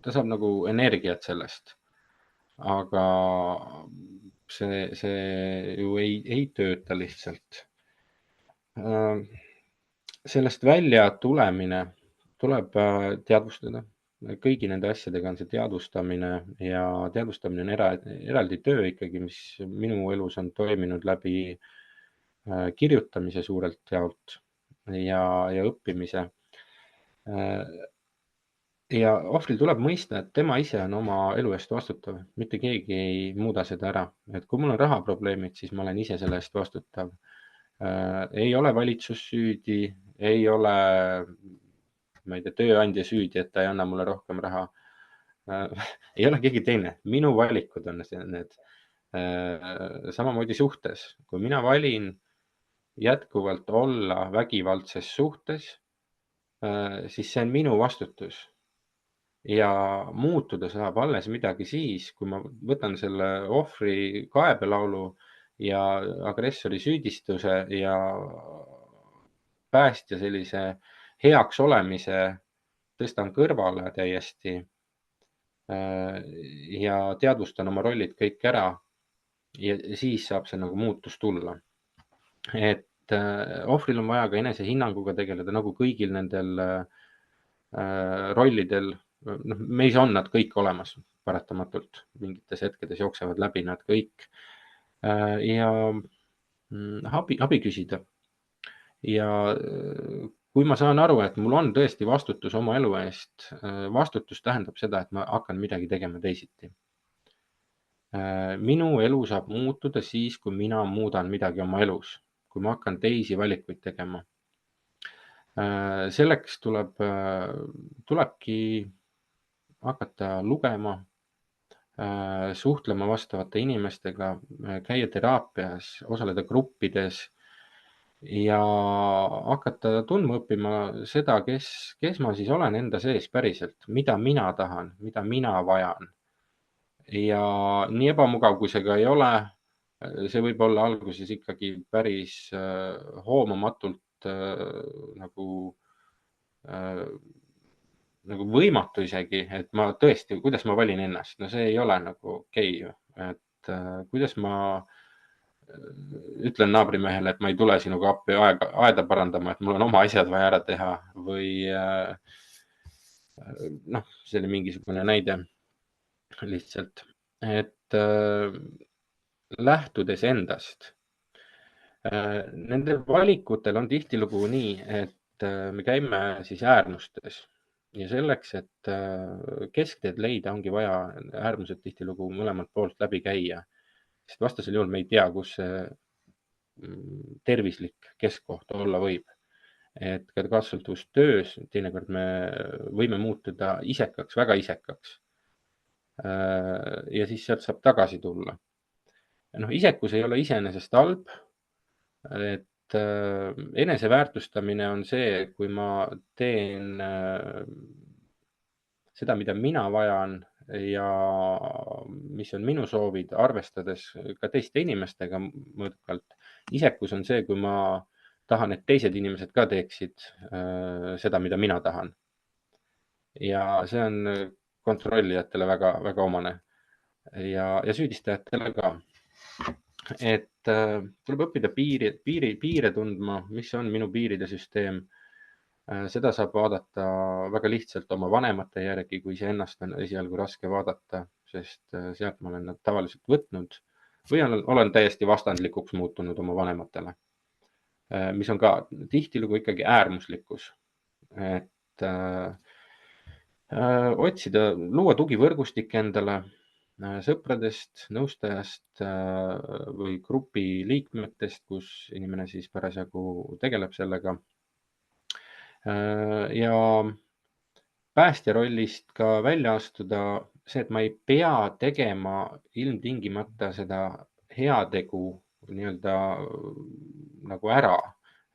ta saab nagu energiat sellest, aga see ju ei tööta lihtsalt. Sellest välja tulemine tuleb teadvustada. Kõigi nende asjadega on see teadvustamine ja teadvustamine on eraldi töö ikkagi, mis minu elus on toiminud läbi kirjutamise suurelt jaolt ja õppimise. Ja ohvril tuleb mõista, et tema ise on oma elu eest vastutav, mitte keegi ei muuda seda ära. Et kui mul on rahaprobleemid, siis ma olen ise selle eest vastutav. Ei ole valitsus süüdi, ei ole, ma ei tea, tööandja süüdi, et ta ei anna mulle rohkem raha. Ei ole keegi teine, minu valikud on need. Samamoodi suhtes, kui mina valin jätkuvalt olla vägivaldses suhtes, siis see on minu vastutus. Ja muutuda saab alles midagi siis, kui ma võtan selle ohvri kaebelaulu ja agressori süüdistuse ja päästja sellise heaks olemise tõstan kõrvale täiesti ja teadvustan oma rollid kõik ära ja siis saab see nagu muutus tulla. Et ohvril on vaja ka enesehinnanguga tegeleda, nagu kõigil nendel rollidel. Meis on nad kõik olemas paratamatult, mingites hetkedes jooksevad läbi nad kõik ja abi küsida. Ja kui ma saan aru, et mul on tõesti vastutus oma elu eest, vastutus tähendab seda, et ma hakkan midagi tegema teisiti. Minu elu saab muutuda siis, kui mina muudan midagi oma elus, kui ma hakkan teisi valikuid tegema. Selleks tulebki hakata lugema, suhtlema vastavate inimestega, käia teraapias, osaleda gruppides ja hakata tundma õppima seda, kes ma siis olen enda sees päriselt, mida mina tahan, mida mina vajan. Ja nii ebamugav, kui see ka ei ole, see võib olla alguses ikkagi päris hoomamatult nagu võimatu isegi, et ma tõesti, kuidas ma valin ennast, no see ei ole nagu okei, et kuidas ma ütlen naabrimehele, et ma ei tule sinuga appi aeda parandama, et mul on oma asjad vaja ära teha või see oli mingisugune näide lihtsalt, et lähtudes endast. Nendel valikutel on tihtilugu nii, et me käime siis äärmustes ja selleks, et keskteed leida, ongi vaja äärmused tihtilugu mõlemalt poolt läbi käia, sest vastasel juhul me ei tea, kus see tervislik keskkoht olla võib. Et ka kasvatustöös teinekord me võime muutuda isekaks, väga isekaks. Ja siis sealt saab tagasi tulla. Isekus ei ole iseenesest halb. Et eneseväärtustamine on see, kui ma teen seda, mida mina vajan ja mis on minu soovid, arvestades ka teiste inimestega mõõdukalt. Isekus on see, kui ma tahan, et teised inimesed ka teeksid seda, mida mina tahan. Ja see on kontrollijatele väga, väga omane ja süüdistajatele ka. Et tuleb õppida piire tundma, mis on minu piiride süsteem. Seda saab vaadata väga lihtsalt oma vanemate järgi, kui iseennast on esialgu raske vaadata, sest sealt ma olen nad tavaliselt võtnud või olen täiesti vastandlikuks muutunud oma vanematele, mis on ka tihtilugu ikkagi äärmuslikkus. Et otsida, luua tugivõrgustik endale sõpradest, nõustajast või grupi liikmetest, kus inimene siis parasjagu tegeleb sellega. Ja päästja rollist ka välja astuda see, et ma ei pea tegema ilmtingimata seda heategu nii-öelda nagu ära.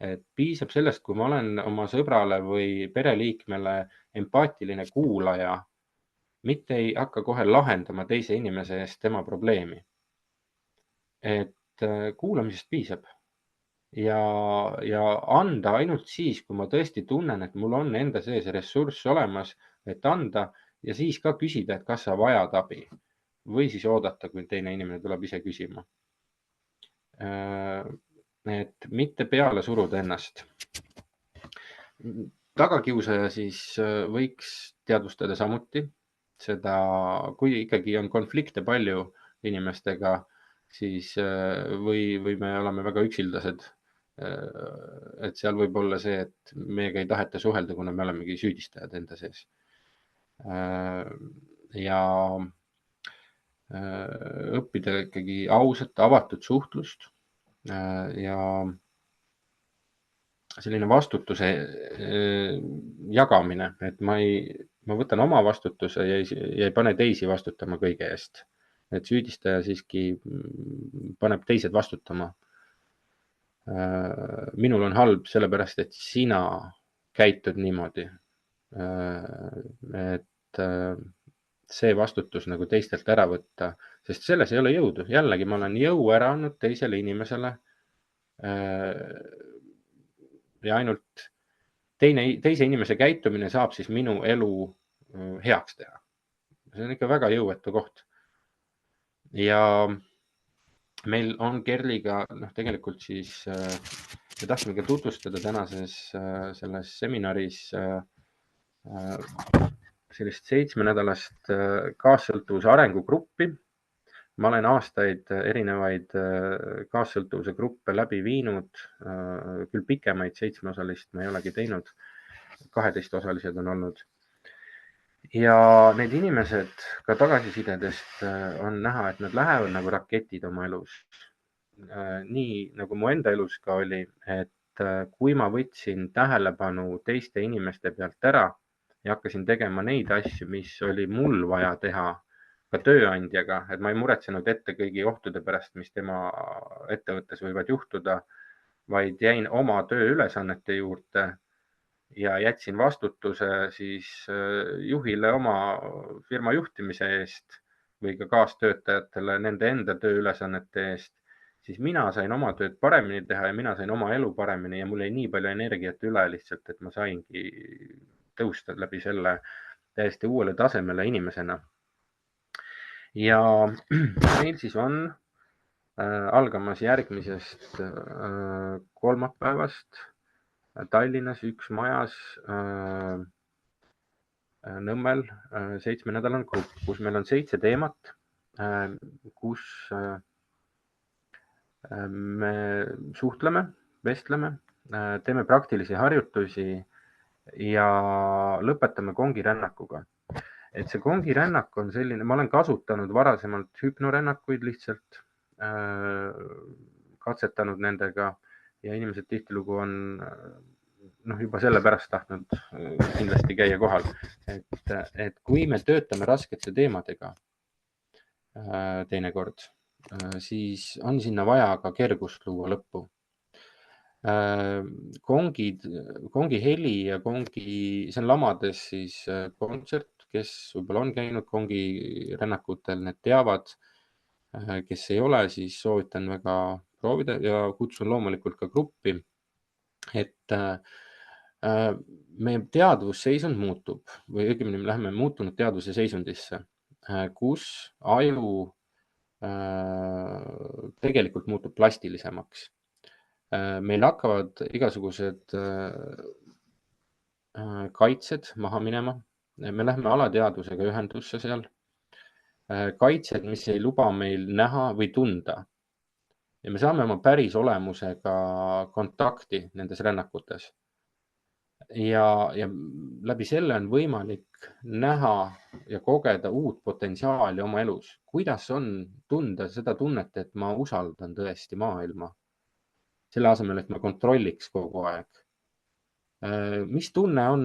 Et piisab sellest, kui ma olen oma sõbrale või pereliikmele empaatiline kuulaja, mitte ei hakka kohe lahendama teise inimese eest tema probleemi. Et kuulamisest piisab ja anda ainult siis, kui ma tõesti tunnen, et mul on enda sees ressurss olemas, et anda ja siis ka küsida, et kas sa vajad abi või siis oodata, kui teine inimene tuleb ise küsima. Et mitte peale suruda ennast. Tagakiusaja siis võiks teadvustada samuti seda, kui ikkagi on konflikte palju inimestega, siis või me oleme väga üksildased. Et seal võib olla see, et meiega ei taheta suhelda, kuna me olemegi süüdistajad enda sees. Ja õppida ikkagi ausat, avatud suhtlust ja selline vastutuse jagamine, et ma võtan oma vastutuse ja ei pane teisi vastutama kõige eest. Et süüdistaja siiski paneb teised vastutama. Minul on halb sellepärast, et sina käitud niimoodi. Et see vastutus nagu teistelt ära võtta, sest selles ei ole jõudu. Jällegi ma olen jõu ära andnud teisele inimesele ja ainult teise inimese käitumine saab siis minu elu heaks teha. See on ikka väga jõuetu koht. Ja meil on Kerliga, tegelikult siis me tahtsime ka tutvustada tänases selles seminaris sellist 7-nädalast kaassõltuvuse arengugruppi. Ma olen aastaid erinevaid kaassõltuvuse gruppe läbi viinud, küll pikemaid 7-osalist ma ei olegi teinud, 12-osalised on olnud. Ja need inimesed ka tagasisidedest on näha, et nad lähevad nagu raketid oma elus. Nii nagu mu enda elus ka oli, et kui ma võtsin tähelepanu teiste inimeste pealt ära ja hakkasin tegema neid asju, mis oli mul vaja teha ka tööandjaga, et ma ei muretsenud ette kõigi ohtude pärast, mis tema ettevõttes võivad juhtuda, vaid jäin oma tööülesannete juurde ja jätsin vastutuse siis juhile oma firma juhtimise eest või ka kaastöötajatele nende enda tööülesannete eest, siis mina sain oma tööd paremini teha ja mina sain oma elu paremini ja mul jäi nii palju energiat üle lihtsalt, et ma saingi tõusta läbi selle täiesti uuele tasemele inimesena. Ja meil siis on algamas järgmisest kolmapäevast Tallinnas üks majas Nõmmel 7-nädalane grupp, kus meil on 7 teemat, kus me suhtleme, vestleme, teeme praktilisi harjutusi ja lõpetame kongirännakuga. Et see kongirännak on selline, ma olen kasutanud varasemalt hüpnorännakuid lihtsalt, katsetanud nendega ja inimesed tihtilugu on juba sellepärast tahtnud kindlasti käia kohal. Et kui me töötame raskete teemadega teinekord, siis on sinna vaja ka kergust luua lõppu. Kongi heli ja see on Lamades siis kontsert, kes võib-olla on käinud kongi rännakutel, need teavad, kes ei ole, siis soovitan väga proovida ja kutsun loomulikult ka gruppi, et meie teadvusseisund muutub või õigemini me läheme muutunud teadvuse seisundisse, kus aju tegelikult muutub plastilisemaks. Meil hakkavad igasugused kaitsed maha minema. Me läheme alateadvusega ühendusse seal. Kaitsed, mis ei luba meil näha või tunda. Ja me saame oma päris olemusega kontakti nendes rännakutes. Ja läbi selle on võimalik näha ja kogeda uut potentsiaali oma elus. Kuidas on tunda seda tunnet, et ma usaldan tõesti maailma? Selle asemel, et ma kontrolliks kogu aeg. Mis tunne on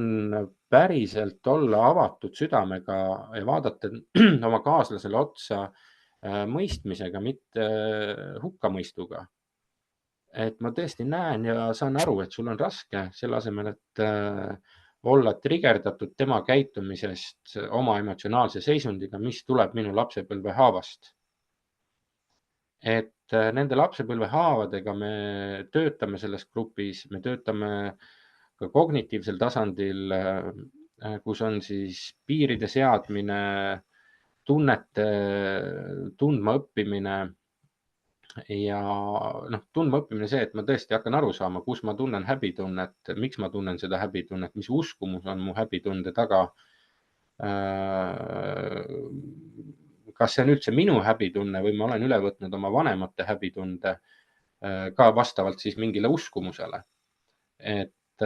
päriselt olla avatud südamega ja vaadata oma kaaslasele otsa mõistmisega, mitte hukkamõistuga. Et ma tõesti näen ja saan aru, et sul on raske selle asemel, et olla trigerdatud tema käitumisest oma emotsionaalse seisundiga, mis tuleb minu lapsepõlve haavast. Et nende lapsepõlve haavadega me töötame selles grupis, me töötame ka kognitiivsel tasandil kus on siis piiride seadmine, tunnete tundma õppimine ja tundma õppimine see, et ma tõesti hakkan aru saama, kus ma tunnen häbitunnet, miks ma tunnen seda häbitunnet, mis uskumus on mu häbitunde taga. Kas see on üldse minu häbitunne või ma olen üle võtnud oma vanemate häbitunde ka vastavalt siis mingile uskumusele. Et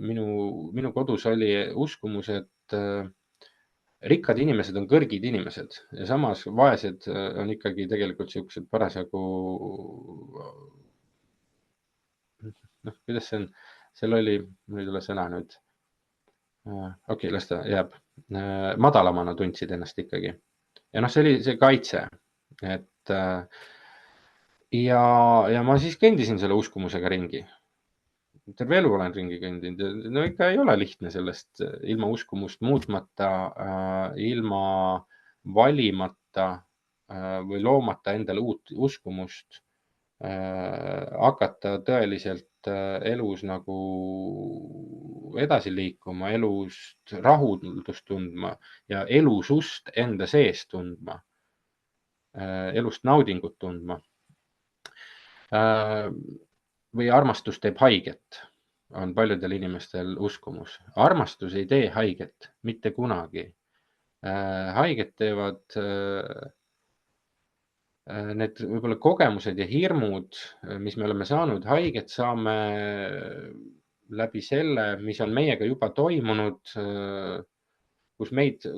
minu kodus oli uskumus, et rikkad inimesed on kõrgid inimesed ja samas vaesed on ikkagi tegelikult siuksed parasjagu, kuidas see on, seal oli, mul ei tule sõna nüüd. Okei, las ta jääb. Madalamana tundsid ennast ikkagi. Ja see oli see kaitse, et ja ma siis kõndisin selle uskumusega ringi. Terve elu olen ringi kõndinud. No ikka ei ole lihtne sellest ilma uskumust muutmata, ilma valimata või loomata endale uut uskumust, hakata tõeliselt elus nagu edasi liikuma, elust rahuldust tundma ja elusust enda sees tundma, elust naudingut tundma. Või armastus teeb haiget, on paljudel inimestel uskumus. Armastus ei tee haiget, mitte kunagi. Haiget teevad need võib-olla kogemused ja hirmud, mis me oleme saanud. Haiget saame läbi selle, mis on meiega juba toimunud, kus meid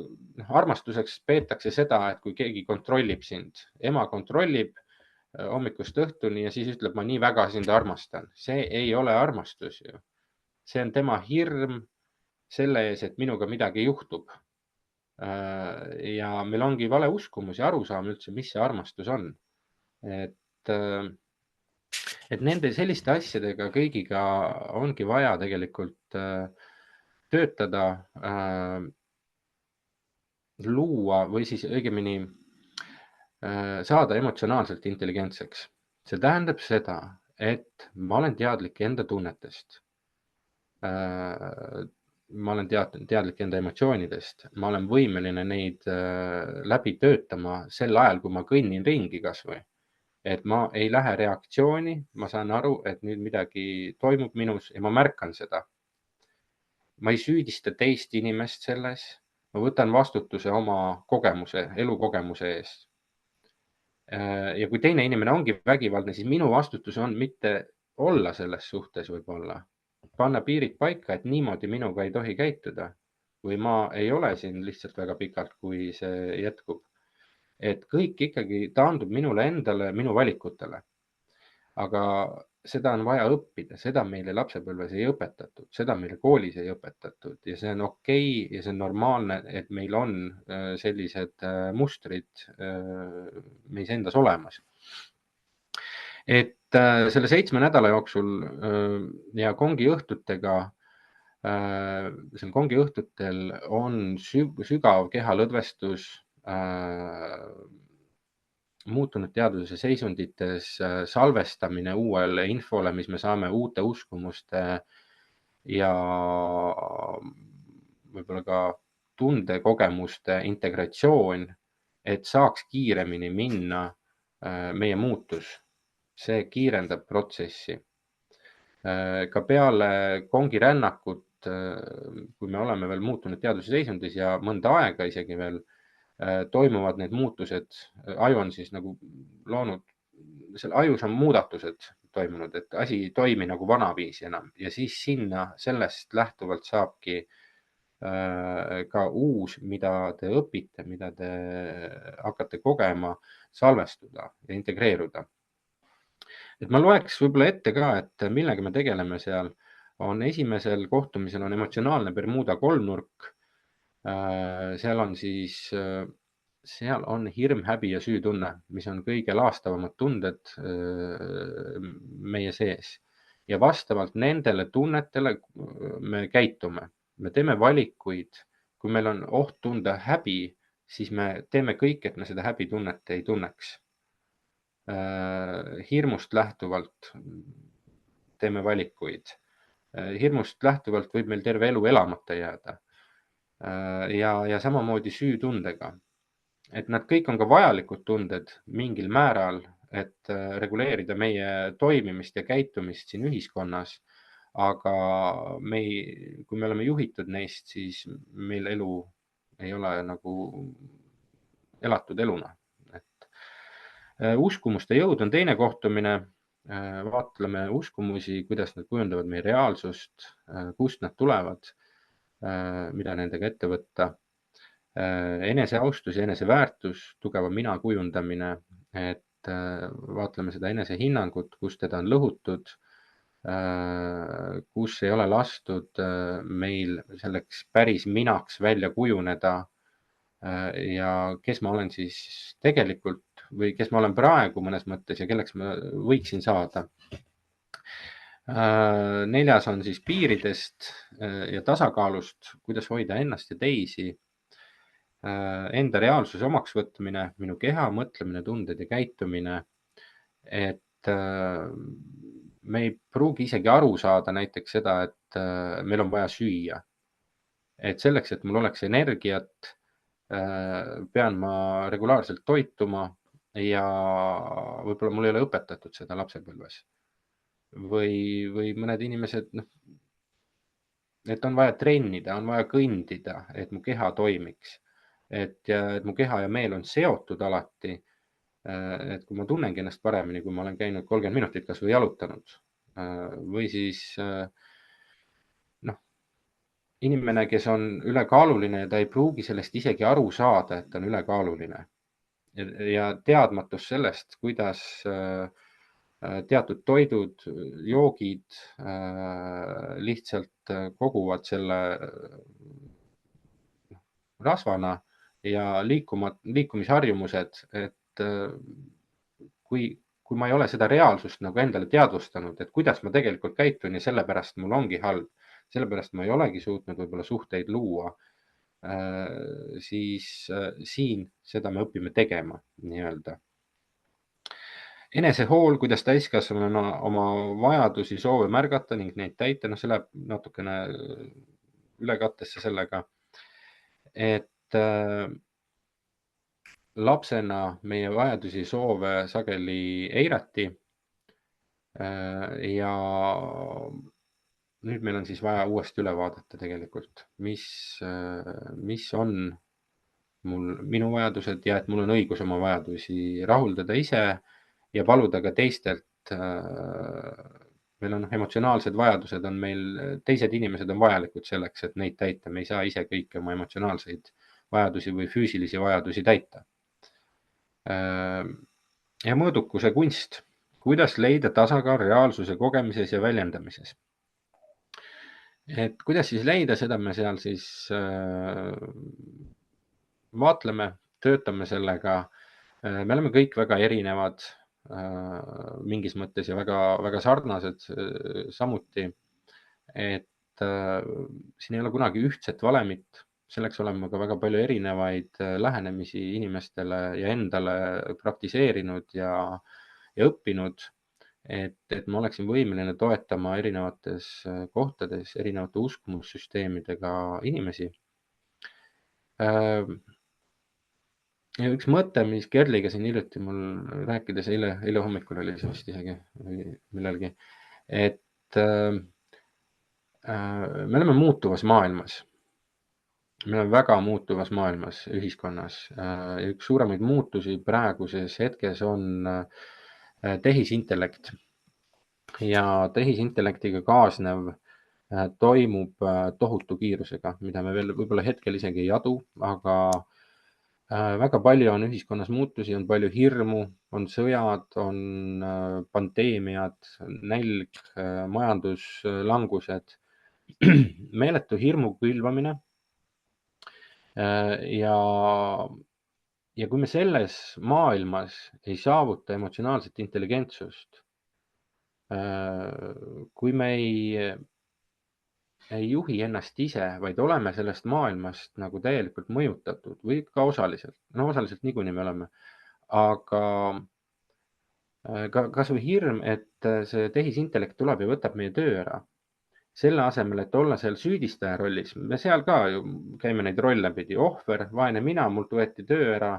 armastuseks peetakse seda, et kui keegi kontrollib sind, ema kontrollib hommikust õhtuni ja siis ütleb, ma nii väga sind armastan. See ei ole armastus ju. See on tema hirm selle ees, et minuga midagi juhtub. Ja meil ongi vale uskumus ja arusaam üldse, mis see armastus on. Et nende selliste asjadega kõigiga ongi vaja tegelikult töötada, luua või siis õigemini saada emotsionaalselt intelligentseks. See tähendab seda, et ma olen teadlik enda tunnetest. Ma olen teadlik enda emotsioonidest. Ma olen võimeline neid läbi töötama sel ajal, kui ma kõnnin ringi kasvõi. Et ma ei lähe reaktsiooni, ma saan aru, et nüüd midagi toimub minus ja ma märkan seda. Ma ei süüdista teist inimest selles. Ma võtan vastutuse oma kogemuse, elukogemuse eest. Ja kui teine inimene ongi vägivaldne, siis minu vastutus on mitte olla selles suhtes võib-olla, panna piirid paika, et niimoodi minuga ei tohi käituda või ma ei ole siin lihtsalt väga pikalt, kui see jätkub. Et kõik ikkagi taandub minule endale, minu valikutele. Aga seda on vaja õppida, seda meile lapsepõlves ei õpetatud, seda meile koolis ei õpetatud ja see on okei ja see on normaalne, et meil on sellised mustrid meis endas olemas. Et selle 7 nädala jooksul ja kongi õhtutega, seal kongi õhtutel on sügav kehalõdvestus, muutunud teadvuse seisundites, salvestamine uuele infole, mis me saame uute uskumuste ja võib-olla ka tundekogemuste integratsioon, et saaks kiiremini minna meie muutus. See kiirendab protsessi. Ka peale kongi rännakut, kui me oleme veel muutunud teadvuse seisundis ja mõnda aega isegi veel, toimuvad need muutused, aju on siis nagu loonud, seal ajus on muudatused toimunud, et asi ei toimi nagu vanaviisi enam ja siis sinna sellest lähtuvalt saabki ka uus, mida te õpite, mida te hakkate kogema, salvestuda ja integreeruda. Et ma loeks võib-olla ette ka, et millega me tegeleme seal. Esimesel kohtumisel on emotsionaalne Bermuda kolmnurk. Seal on hirm, häbi ja süütunne, mis on kõige laastavamad tunded meie sees. Ja vastavalt nendele tunnetele me käitume. Me teeme valikuid. Kui meil on oht tunda häbi, siis me teeme kõik, et me seda häbitunnet ei tunneks. Hirmust lähtuvalt teeme valikuid. Hirmust lähtuvalt võib meil terve elu elamata jääda. ja samamoodi süütundega. Et nad kõik on ka vajalikud tunded mingil määral, et reguleerida meie toimimist ja käitumist siin ühiskonnas. Aga kui me oleme juhitud neist, siis meil elu ei ole nagu elatud eluna. Uskumuste jõud on teine kohtumine. Vaatleme uskumusi, kuidas nad kujundavad meie reaalsust, kust nad tulevad, mida nendega ette võtta. Eneseaustus ja eneseväärtus, tugeva mina kujundamine, et vaatleme seda enesehinnangut, kus teda on lõhutud, kus ei ole lastud meil selleks päris minaks välja kujuneda ja kes ma olen siis tegelikult või kes ma olen praegu mõnes mõttes ja kelleks ma võiksin saada. Neljas on siis piiridest ja tasakaalust, kuidas hoida ennast ja teisi. Enda reaalsuse omaks võtmine, minu keha, mõtlemine, tunded ja käitumine. Et me ei pruugi isegi aru saada näiteks seda, et meil on vaja süüa. Et selleks, et mul oleks energiat, pean ma regulaarselt toituma ja võib-olla mul ei ole õpetatud seda lapsepõlves. Või mõned inimesed, et on vaja trennida, on vaja kõndida, et mu keha toimiks. Et mu keha ja meel on seotud alati. Et kui ma tunnengi ennast paremini, kui ma olen käinud 30 minutit kas või jalutanud või siis inimene, kes on ülekaaluline ja ta ei pruugi sellest isegi aru saada, et ta on ülekaaluline ja teadmatus sellest, kuidas teatud toidud, joogid lihtsalt koguvad selle rasvana ja liikumisharjumused, et kui ma ei ole seda reaalsust nagu endale teadvustanud, et kuidas ma tegelikult käitun ja sellepärast mul ongi halb, sellepärast ma ei olegi suutnud võib-olla suhteid luua, siis siin seda me õpime tegema nii-öelda. Enesehool, kuidas täiskasvanuna oma vajadusi, soove märgata ning neid täita, see läheb natukene ülekattesse sellega, et lapsena meie vajadusi, soove sageli eirati ja nüüd meil on siis vaja uuesti üle vaadata tegelikult, mis on minu vajadused ja et mul on õigus oma vajadusi rahuldada ise ja paluda ka teistelt. Meil on emotsionaalsed vajadused on meil, teised inimesed on vajalikud selleks, et neid täita. Me ei saa ise kõiki oma emotsionaalseid vajadusi või füüsilisi vajadusi täita. Ja mõõdukuse kunst, kuidas leida tasakaal reaalsuse kogemises ja väljendamises. Et kuidas siis leida, seda me seal siis vaatleme, töötame sellega. Me oleme kõik väga erinevad mingis mõttes ja väga, väga sarnased samuti. Et siin ei ole kunagi ühtset valemit, selleks oleme ka väga palju erinevaid lähenemisi inimestele ja endale praktiseerinud ja õppinud. Et ma oleksin võimeline toetama erinevates kohtades, erinevate uskumussüsteemidega inimesi. Ja üks mõte, mis Kerliga siin hiljuti mul rääkides, eile hommikul oli see vist isegi millalgi, et me oleme muutuvas maailmas. Me oleme väga muutuvas maailmas, ühiskonnas. Üks suuremaid muutusi praeguses hetkes on tehisintellekt ja tehisintellektiga kaasnev toimub tohutu kiirusega, mida me veel võib-olla hetkel isegi ei adu, aga väga palju on ühiskonnas muutusi, on palju hirmu, on sõjad, on pandeemiad, nälg, majanduslangused, meeletu hirmu külvamine. Ja kui me selles maailmas ei saavuta emotsionaalset intelligentsust, kui me ei juhi ennast ise, vaid oleme sellest maailmast nagu täielikult mõjutatud või ka osaliselt, osaliselt niikuinii me oleme, aga kas või hirm, et see tehisintellekt tuleb ja võtab meie töö ära. selle asemel, et olla seal süüdistaja rollis, me seal ka ju käime neid rolle pidi, ohver, vaene mina, mult võeti töö ära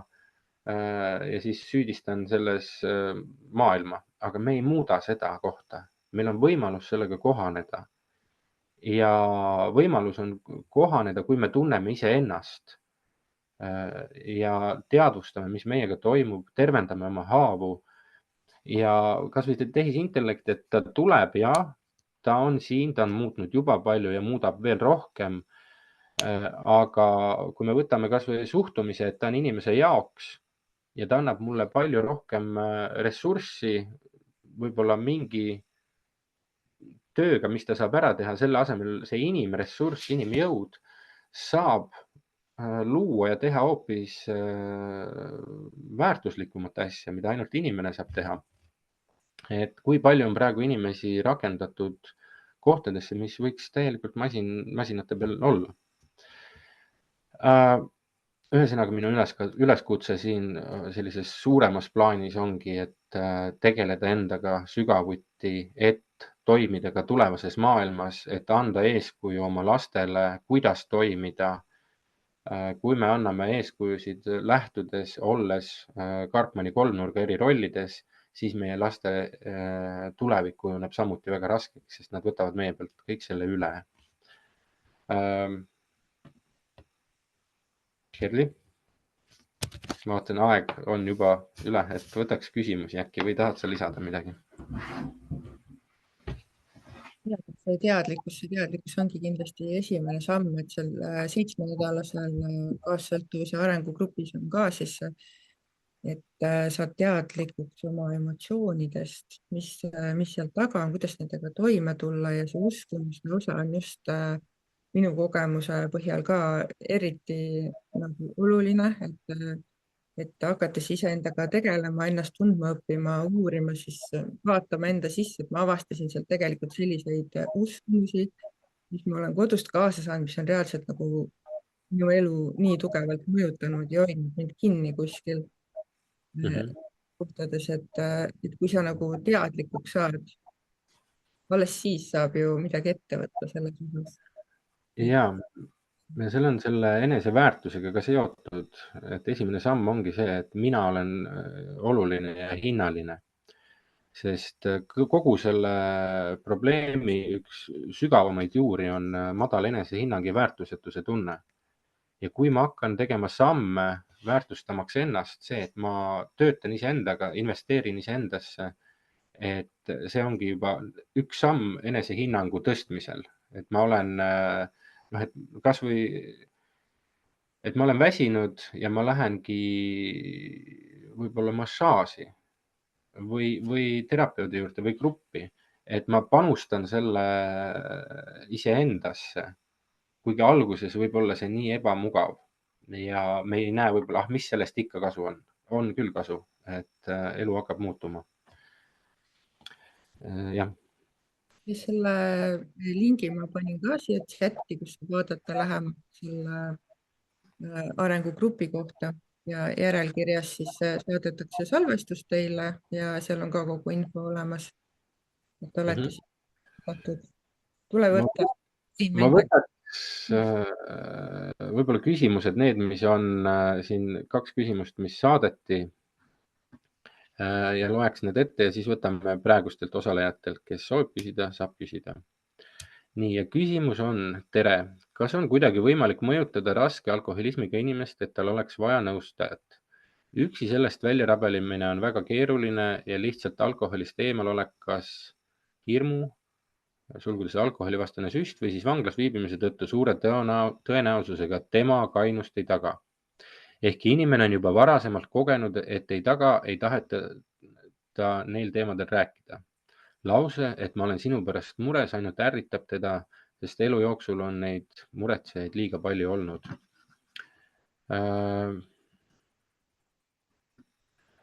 ja siis süüdistan selles maailma, aga me ei muuda seda kohta. Meil on võimalus sellega kohaneda ja võimalus on kohaneda, kui me tunneme iseennast ja teadvustame, mis meiega toimub, tervendame oma haavu ja kasvõi tehisintellekt, et ta tuleb ja ta on siin, ta on muutnud juba palju ja muudab veel rohkem. Aga kui me võtame kasvõi suhtumise, et ta on inimese jaoks ja ta annab mulle palju rohkem ressurssi, võib-olla mingi tööga, mis ta saab ära teha, selle asemel see inimressurss, inimjõud saab luua ja teha hoopis väärtuslikumat asja, mida ainult inimene saab teha. Et kui palju on praegu inimesi rakendatud kohtadesse, mis võiks täielikult masinate peal olla. Ühesõnaga minu üleskutse siin sellises suuremas plaanis ongi, et tegeleda endaga sügavuti, et toimida ka tulevases maailmas, et anda eeskuju oma lastele, kuidas toimida. Kui me anname eeskujusid lähtudes, olles Karpmani kolmnurga eri rollides, siis meie laste tulevik kujuneb samuti väga raskeks, sest nad võtavad meie pealt kõik selle üle. Kerli, ma vaatan, aeg on juba üle, et võtaks küsimusi äkki või tahad sa lisada midagi? See teadlikkus ongi kindlasti esimene samm, et seal 7-nädalasel kaassõltuvuse arengugrupis on ka siis, et saad teadlikuks oma emotsioonidest, mis seal taga on, kuidas nendega toime tulla ja see uskumuste osa on just minu kogemuse põhjal ka eriti nagu oluline, et hakates iseendaga tegelema, ennast tundma õppima, uurima, siis vaatama enda sisse, et ma avastasin sealt tegelikult selliseid uskumusi, mis ma olen kodust kaasa saanud, mis on reaalselt nagu minu elu nii tugevalt mõjutanud ja hoidnud mind kinni kuskil kohtades, et kui sa nagu teadlikuks saad, alles siis saab ju midagi ette võtta selles osas. Ja seal on selle eneseväärtusega ka seotud, et esimene samm ongi see, et mina olen oluline ja hinnaline, sest kogu selle probleemi üks sügavamaid juuri on madal enesehinnang ja väärtusetuse tunne. Ja kui ma hakkan tegema samme väärtustamaks ennast, see, et ma töötan iseendaga, investeerin iseendasse, et see ongi juba üks samm enesehinnangu tõstmisel, et ma olen et kasvõi, et ma olen väsinud ja ma lähengi võib-olla massaaži või terapeudi juurde või gruppi, et ma panustan selle iseendasse, kuigi alguses võib-olla see nii ebamugav ja me ei näe võib-olla, mis sellest ikka kasu on küll kasu, et elu hakkab muutuma. Jah. Ja selle lingi ma panin ka siia chati, kus vaadata lähemalt selle arengugrupi kohta ja järelkirjas siis saadetakse salvestus teile ja seal on ka kogu info olemas. Et olete oodatud. Tule võtta. Ma võtaks võib-olla küsimused, need, mis on siin 2 küsimust, mis saadeti ja loeks need ette ja siis võtame praegustelt osalejatelt, kes soovib küsida, saab küsida. Nii, ja küsimus on, tere, kas on kuidagi võimalik mõjutada raske alkoholismiga inimest, et tal oleks vaja nõustajat? Üksi sellest välja rabelimine on väga keeruline ja lihtsalt alkoholist eemal olek kas hirmu, sulgudes alkoholivastane süst või siis vanglas viibimise tõttu suure tõenäosusega tema kainust ei taga. Ehkki inimene on juba varasemalt kogenud, et ei taheta ta neil teemadel rääkida. Lause, et ma olen sinu pärast mures, ainult ärritab teda, sest elu jooksul on neid muretsejaid liiga palju olnud.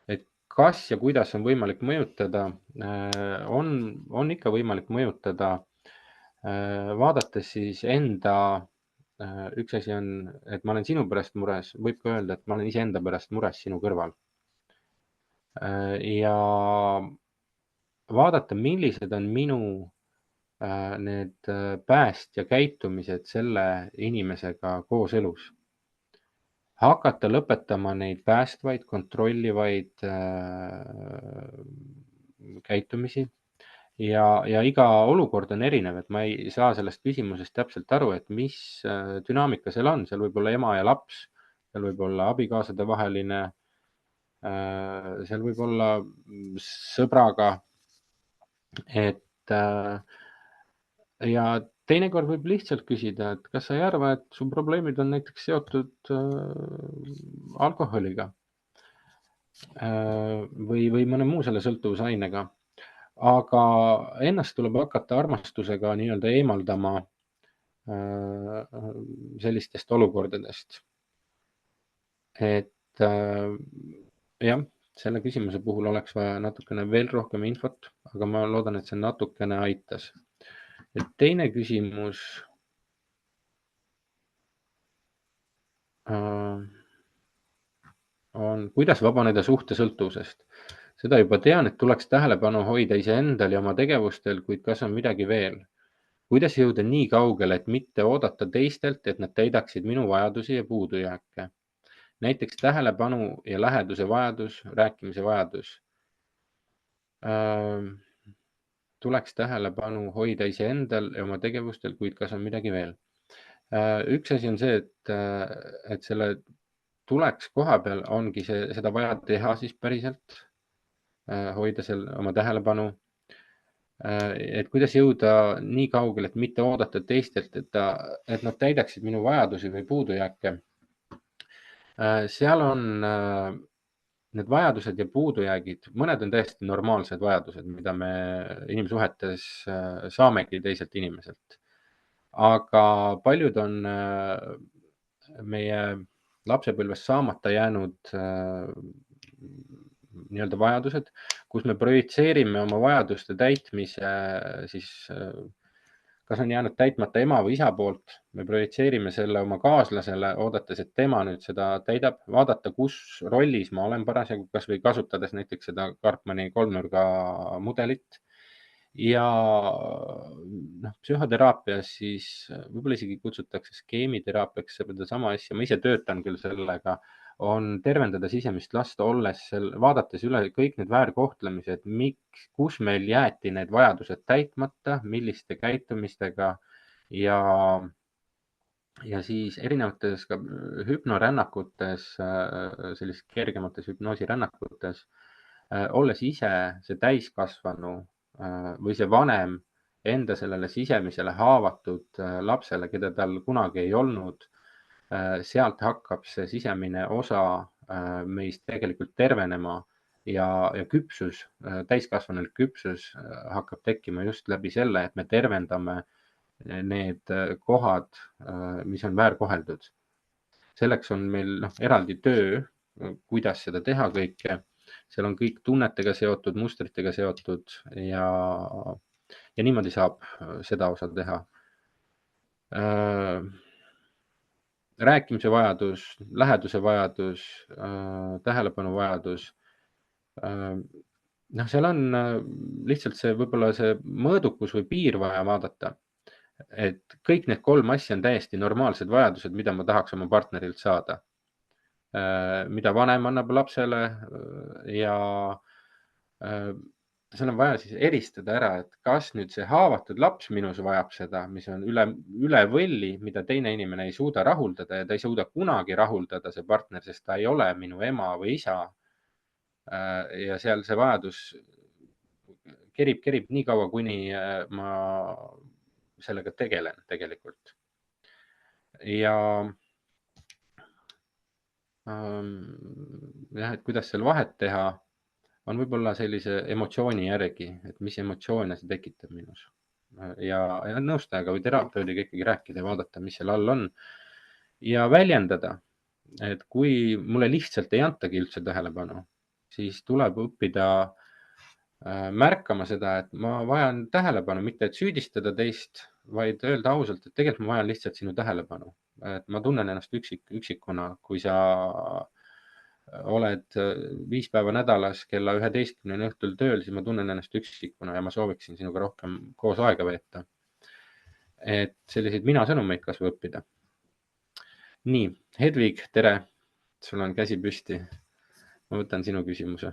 Et kas ja kuidas on võimalik mõjutada, on ikka võimalik mõjutada, vaadates siis enda, üks asi on, et ma olen sinu pärast mures, võib ka öelda, et ma olen iseenda pärast mures sinu kõrval. Ja vaadata, millised on minu need päästja käitumised selle inimesega kooselus. Hakata lõpetama neid päästvaid, kontrollivaid käitumisi ja iga olukord on erinev, et ma ei saa sellest küsimusest täpselt aru, et mis dünaamika seal on. Seal võib olla ema ja laps, seal võib olla abikaasade vaheline, seal võib olla sõbraga, et ja teinekord võib lihtsalt küsida, et kas sa ei arva, et su probleemid on näiteks seotud alkoholiga või mõne muu selle sõltuvusainega. Aga ennast tuleb hakata armastusega nii-öelda eemaldama sellistest olukordadest. Et jah, selle küsimuse puhul oleks vaja natukene veel rohkem infot, aga ma loodan, et see natukene aitas. Et teine küsimus on, kuidas vabaneda suhtesõltuvusest? Seda juba tean, et tuleks tähelepanu hoida iseendal ja oma tegevustel, kuid kas on midagi veel? Kuidas jõuda nii kaugele, et mitte oodata teistelt, et nad täidaksid minu vajadusi ja puudujääke? Näiteks tähelepanu ja läheduse vajadus, rääkimise vajadus. Tuleks tähelepanu hoida iseendal ja oma tegevustel, kuid kas on midagi veel? Üks asi on see, et selle tuleks koha peal ongi seda vaja teha siis päriselt, hoida seal oma tähelepanu, et kuidas jõuda nii kaugele, et mitte oodata teistelt, et nad täidaksid minu vajadusi või puudujääke. Seal on need vajadused ja puudujäägid, mõned on täiesti normaalsed vajadused, mida me inimsuhetes saamegi teiselt inimeselt. Aga paljud on meie lapsepõlvest saamata jäänud nii-öelda vajadused, kus me projitseerime oma vajaduste täitmise, siis kas on jäänud täitmata ema või isa poolt, me projitseerime selle oma kaaslasele, oodates, et tema nüüd seda täidab, vaadata, kus rollis ma olen parasjagu, kas või kasutades näiteks seda Karpmani kolmnurga mudelit. Ja psühhoteraapias siis võib-olla isegi kutsutakse skeemiteraapiaks seda sama asja, ma ise töötan küll sellega, on tervendada sisemist last, vaadates üle kõik need väärkohtlemised, kus meil jäeti need vajadused täitmata, milliste käitumistega ja siis erinevates ka hüpnorännakutes, sellistes kergemates hüpnoosirännakutes, olles ise see täiskasvanu või see vanem enda sellele sisemisele haavatud lapsele, keda tal kunagi ei olnud, sealt hakkab see sisemine osa meist tegelikult tervenema ja küpsus, täiskasvanul küpsus hakkab tekkima just läbi selle, et me tervendame need kohad, mis on väärkoheldud. Selleks on meil eraldi töö, kuidas seda teha kõike. Seal on kõik tunnetega seotud, mustritega seotud ja niimoodi saab seda osa teha. Rääkimise vajadus, läheduse vajadus, tähelepanu vajadus. Seal on lihtsalt see võib-olla see mõõdukus või piir vaja vaadata, et kõik need kolm asja on täiesti normaalsed vajadused, mida ma tahaks oma partnerilt saada. Mida vanem annab lapsele ja seal on vaja siis eristada ära, et kas nüüd see haavatud laps minus vajab seda, mis on üle võlli, mida teine inimene ei suuda rahuldada ja ta ei suuda kunagi rahuldada, see partner, sest ta ei ole minu ema või isa. Ja seal see vajadus kerib nii kaua, kuni ma sellega tegelen tegelikult. Ja et kuidas seal vahet teha, on võib-olla sellise emotsiooni järgi, et mis emotsioone see tekitab minus. Ja nõustajaga või terapeudiga ikkagi rääkida ja vaadata, mis seal all on. Ja väljendada, et kui mulle lihtsalt ei antagi üldse tähelepanu, siis tuleb õppida märkama seda, et ma vajan tähelepanu, mitte et süüdistada teist, vaid öelda ausalt, et tegelikult ma vajan lihtsalt sinu tähelepanu. Et ma tunnen ennast üksikuna, kui sa oled 5 päeva nädalas kella 11 õhtul tööl, siis ma tunnen ennast üksikuna ja ma sooviksin sinuga rohkem koos aega veeta. Et selliseid mina-sõnumeid kas või õppida. Nii, Hedvig, tere! Sul on käsi püsti. Ma võtan sinu küsimuse.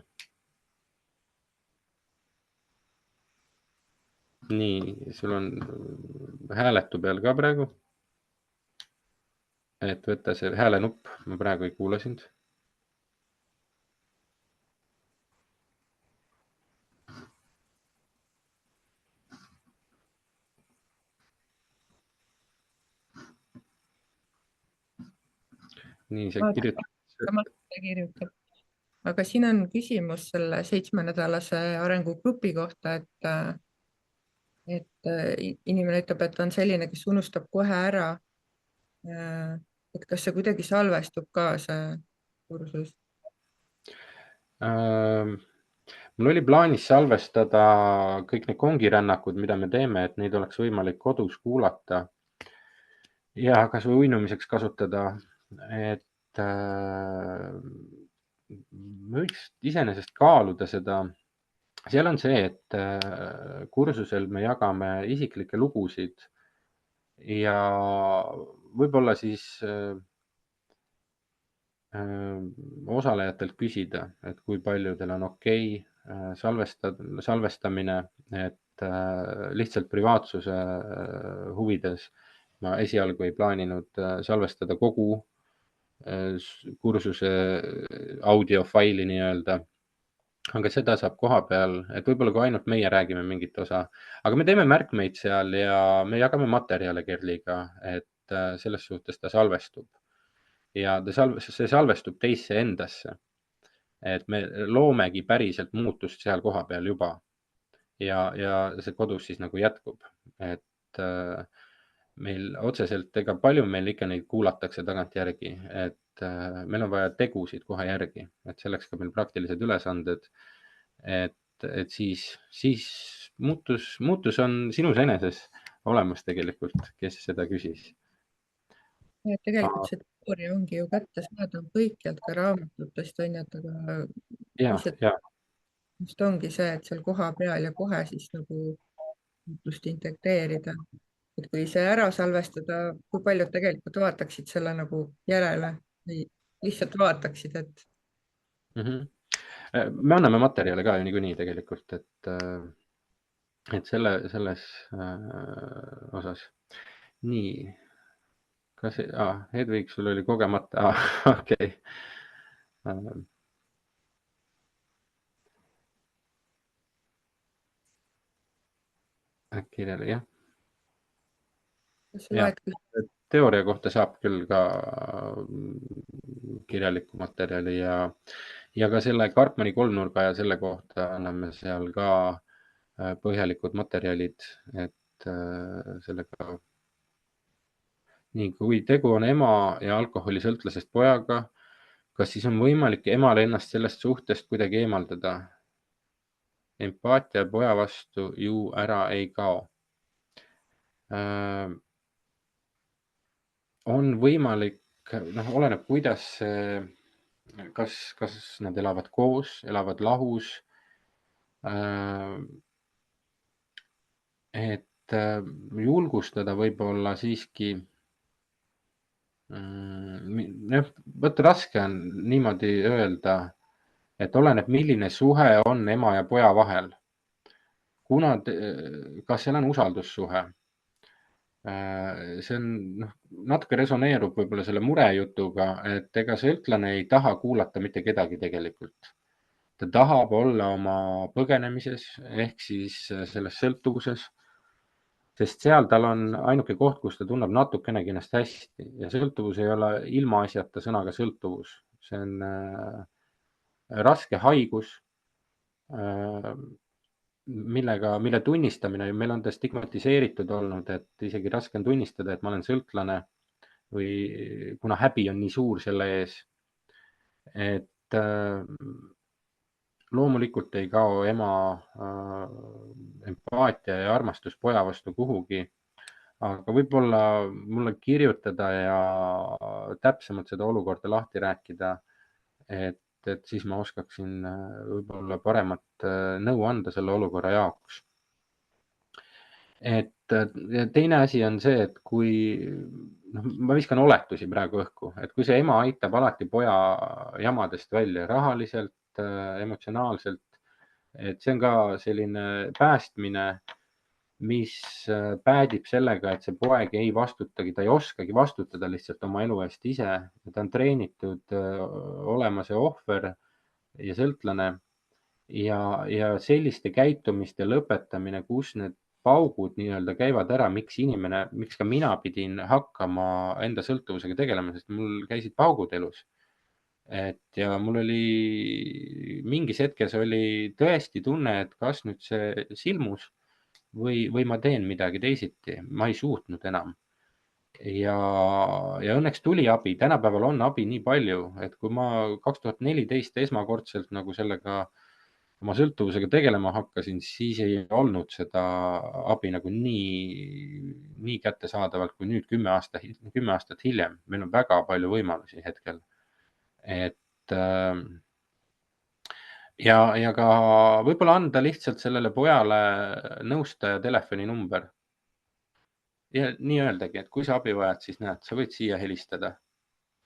Nii, sul on hääletu peal ka praegu. Et võtta see häälenupp, ma praegu ei kuula sind. Nii, see kirjutab. Aga siin on küsimus selle 7-nädalase arengugrupi kohta, et inimene ütleb, et on selline, kes unustab kohe ära. Et kas see kuidagi salvestub ka see kursus? Mul oli plaanis salvestada kõik need kongirännakud, mida me teeme, et neid oleks võimalik kodus kuulata ja kas või uinumiseks kasutada. Et võiks iseenesest kaaluda seda. Seal on see, et kursusel me jagame isiklikke lugusid ja võib-olla siis osalejatelt küsida, et kui paljudel on okei salvestamine, et lihtsalt privaatsuse huvides ma esialgu ei plaaninud salvestada kogu kursuse audiofaili nii-öelda, aga seda saab koha peal, et võib-olla kui ainult meie räägime mingit osa, aga me teeme märkmeid seal ja me jagame materjale Kerliga, et selles suhtes ta salvestub ja see salvestub teisse endasse. Et me loomegi päriselt muutust seal koha peal juba ja see kodus siis nagu jätkub, et meil otseselt, ega palju meil ikka neid kuulatakse tagantjärgi, et meil on vaja tegusid kohe järgi, et selleks ka meil praktilised ülesanded, et siis muutus on sinus eneses olemas tegelikult, kes seda küsis. Tegelikult see teooria ongi ju kättesaadav kõikjalt, ka raamatutest on, aga just ongi see, et seal koha peal ja kohe siis nagu muutust integreerida. Et kui see ära salvestada, kui paljud tegelikult vaataksid selle nagu järele või lihtsalt vaataksid, et me anname materjale ka ju niikuinii tegelikult, et selles osas. Nii, kas Hedvig, sul oli kogemata, okei. Kirjale, jah. Teooria kohta saab küll ka kirjalikku materjali ja ka selle Karpmani kolmnurga ja selle kohta anname seal ka põhjalikud materjalid, et sellega. Nii, kui tegu on ema ja alkoholisõltlasest pojaga, kas siis on võimalik emal ennast sellest suhtest kuidagi eemaldada? Empaatia poja vastu ju ära ei kao. On võimalik, oleneb, kuidas, kas nad elavad koos, elavad lahus, et julgustada võib-olla siiski, võtta raske on niimoodi öelda, et oleneb, milline suhe on ema ja poja vahel. Kas seal on usaldussuhe? See on, natuke resoneerub võib-olla selle murejutuga, et ega sõltlane ei taha kuulata mitte kedagi tegelikult. Ta tahab olla oma põgenemises ehk siis selles sõltuvuses, sest seal tal on ainuke koht, kus ta tunneb natukenegi ennast hästi ja sõltuvus ei ole ilmaasjata sõnaga sõltuvus. See on raske haigus, mille tunnistamine, meil on ta stigmatiseeritud olnud, et isegi raske on tunnistada, et ma olen sõltlane või kuna häbi on nii suur selle ees, et loomulikult ei kao ema empaatia ja armastus poja vastu kuhugi, aga võib-olla mulle kirjutada ja täpsemalt seda olukorda lahti rääkida, et et siis ma oskaksin võib-olla paremat nõu anda selle olukorra jaoks. Et ja teine asi on see, et kui ma viskan oletusi praegu õhku, et kui see ema aitab alati poja jamadest välja rahaliselt, emotsionaalselt, et see on ka selline päästmine, mis päädib sellega, et see poeg ei vastutagi, ta ei oskagi vastutada lihtsalt oma elu eest ise. Ta on treenitud olema see ohver ja sõltlane ja selliste käitumiste lõpetamine, kus need paugud nii-öelda käivad ära, miks ka mina pidin hakkama enda sõltuvusega tegelema, sest mul käisid paugud elus. Ja mul oli mingis hetkes oli tõesti tunne, et kas nüüd see silmus või ma teen midagi teisiti, ma ei suutnud enam. Ja õnneks tuli abi, tänapäeval on abi nii palju, et kui ma 2014 esmakordselt nagu sellega oma sõltuvusega tegelema hakkasin, siis ei olnud seda abi nagu nii kättesaadavalt kui nüüd 10 aastat hiljem. Meil on väga palju võimalusi hetkel. Ja ka võib-olla anda lihtsalt sellele pojale nõustaja telefoninumber. Ja nii öeldagi, et kui sa abi vajad, siis näed, sa võid siia helistada.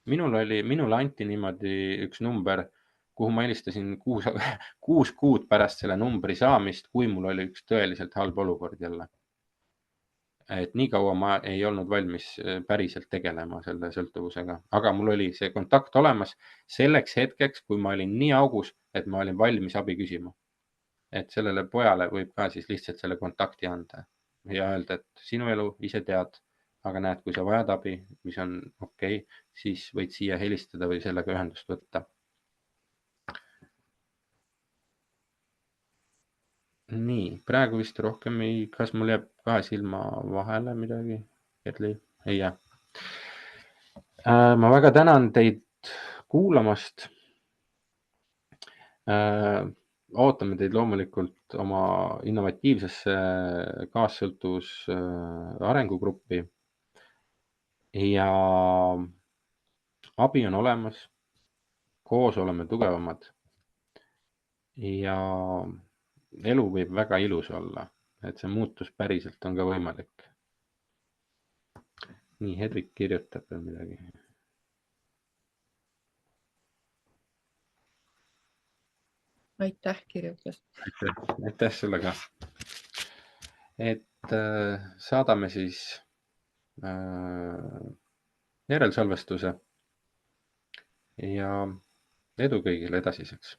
Minule anti niimoodi üks number, kuhu ma helistasin 6 kuud pärast selle numbri saamist, kui mul oli üks tõeliselt halb olukord jälle. Et nii kaua ma ei olnud valmis päriselt tegelema selle sõltuvusega, aga mul oli see kontakt olemas selleks hetkeks, kui ma olin nii augus, et ma olin valmis abi küsima. Et sellele pojale võib ka siis lihtsalt selle kontakti anda ja öelda, et sinu elu ise tead, aga näed, kui sa vajad abi, mis on okei, siis võid siia helistada või sellega ühendust võtta. Nii, praegu vist rohkem ei, kas mul jääb kahe silma vahele midagi? Erli, ei jää. Ma väga tänan teid kuulamast. Ootame teid loomulikult oma innovatiivsesse kaassõltuvus arengugruppi ja abi on olemas. Koos oleme tugevamad ja elu võib väga ilus olla, et see muutus päriselt on ka võimalik. Nii, Hedvik kirjutab veel midagi. Aitäh, kirjutas. Aitäh sulle ka. Et saadame siis järelsalvestuse ja edu kõigile edasiseks.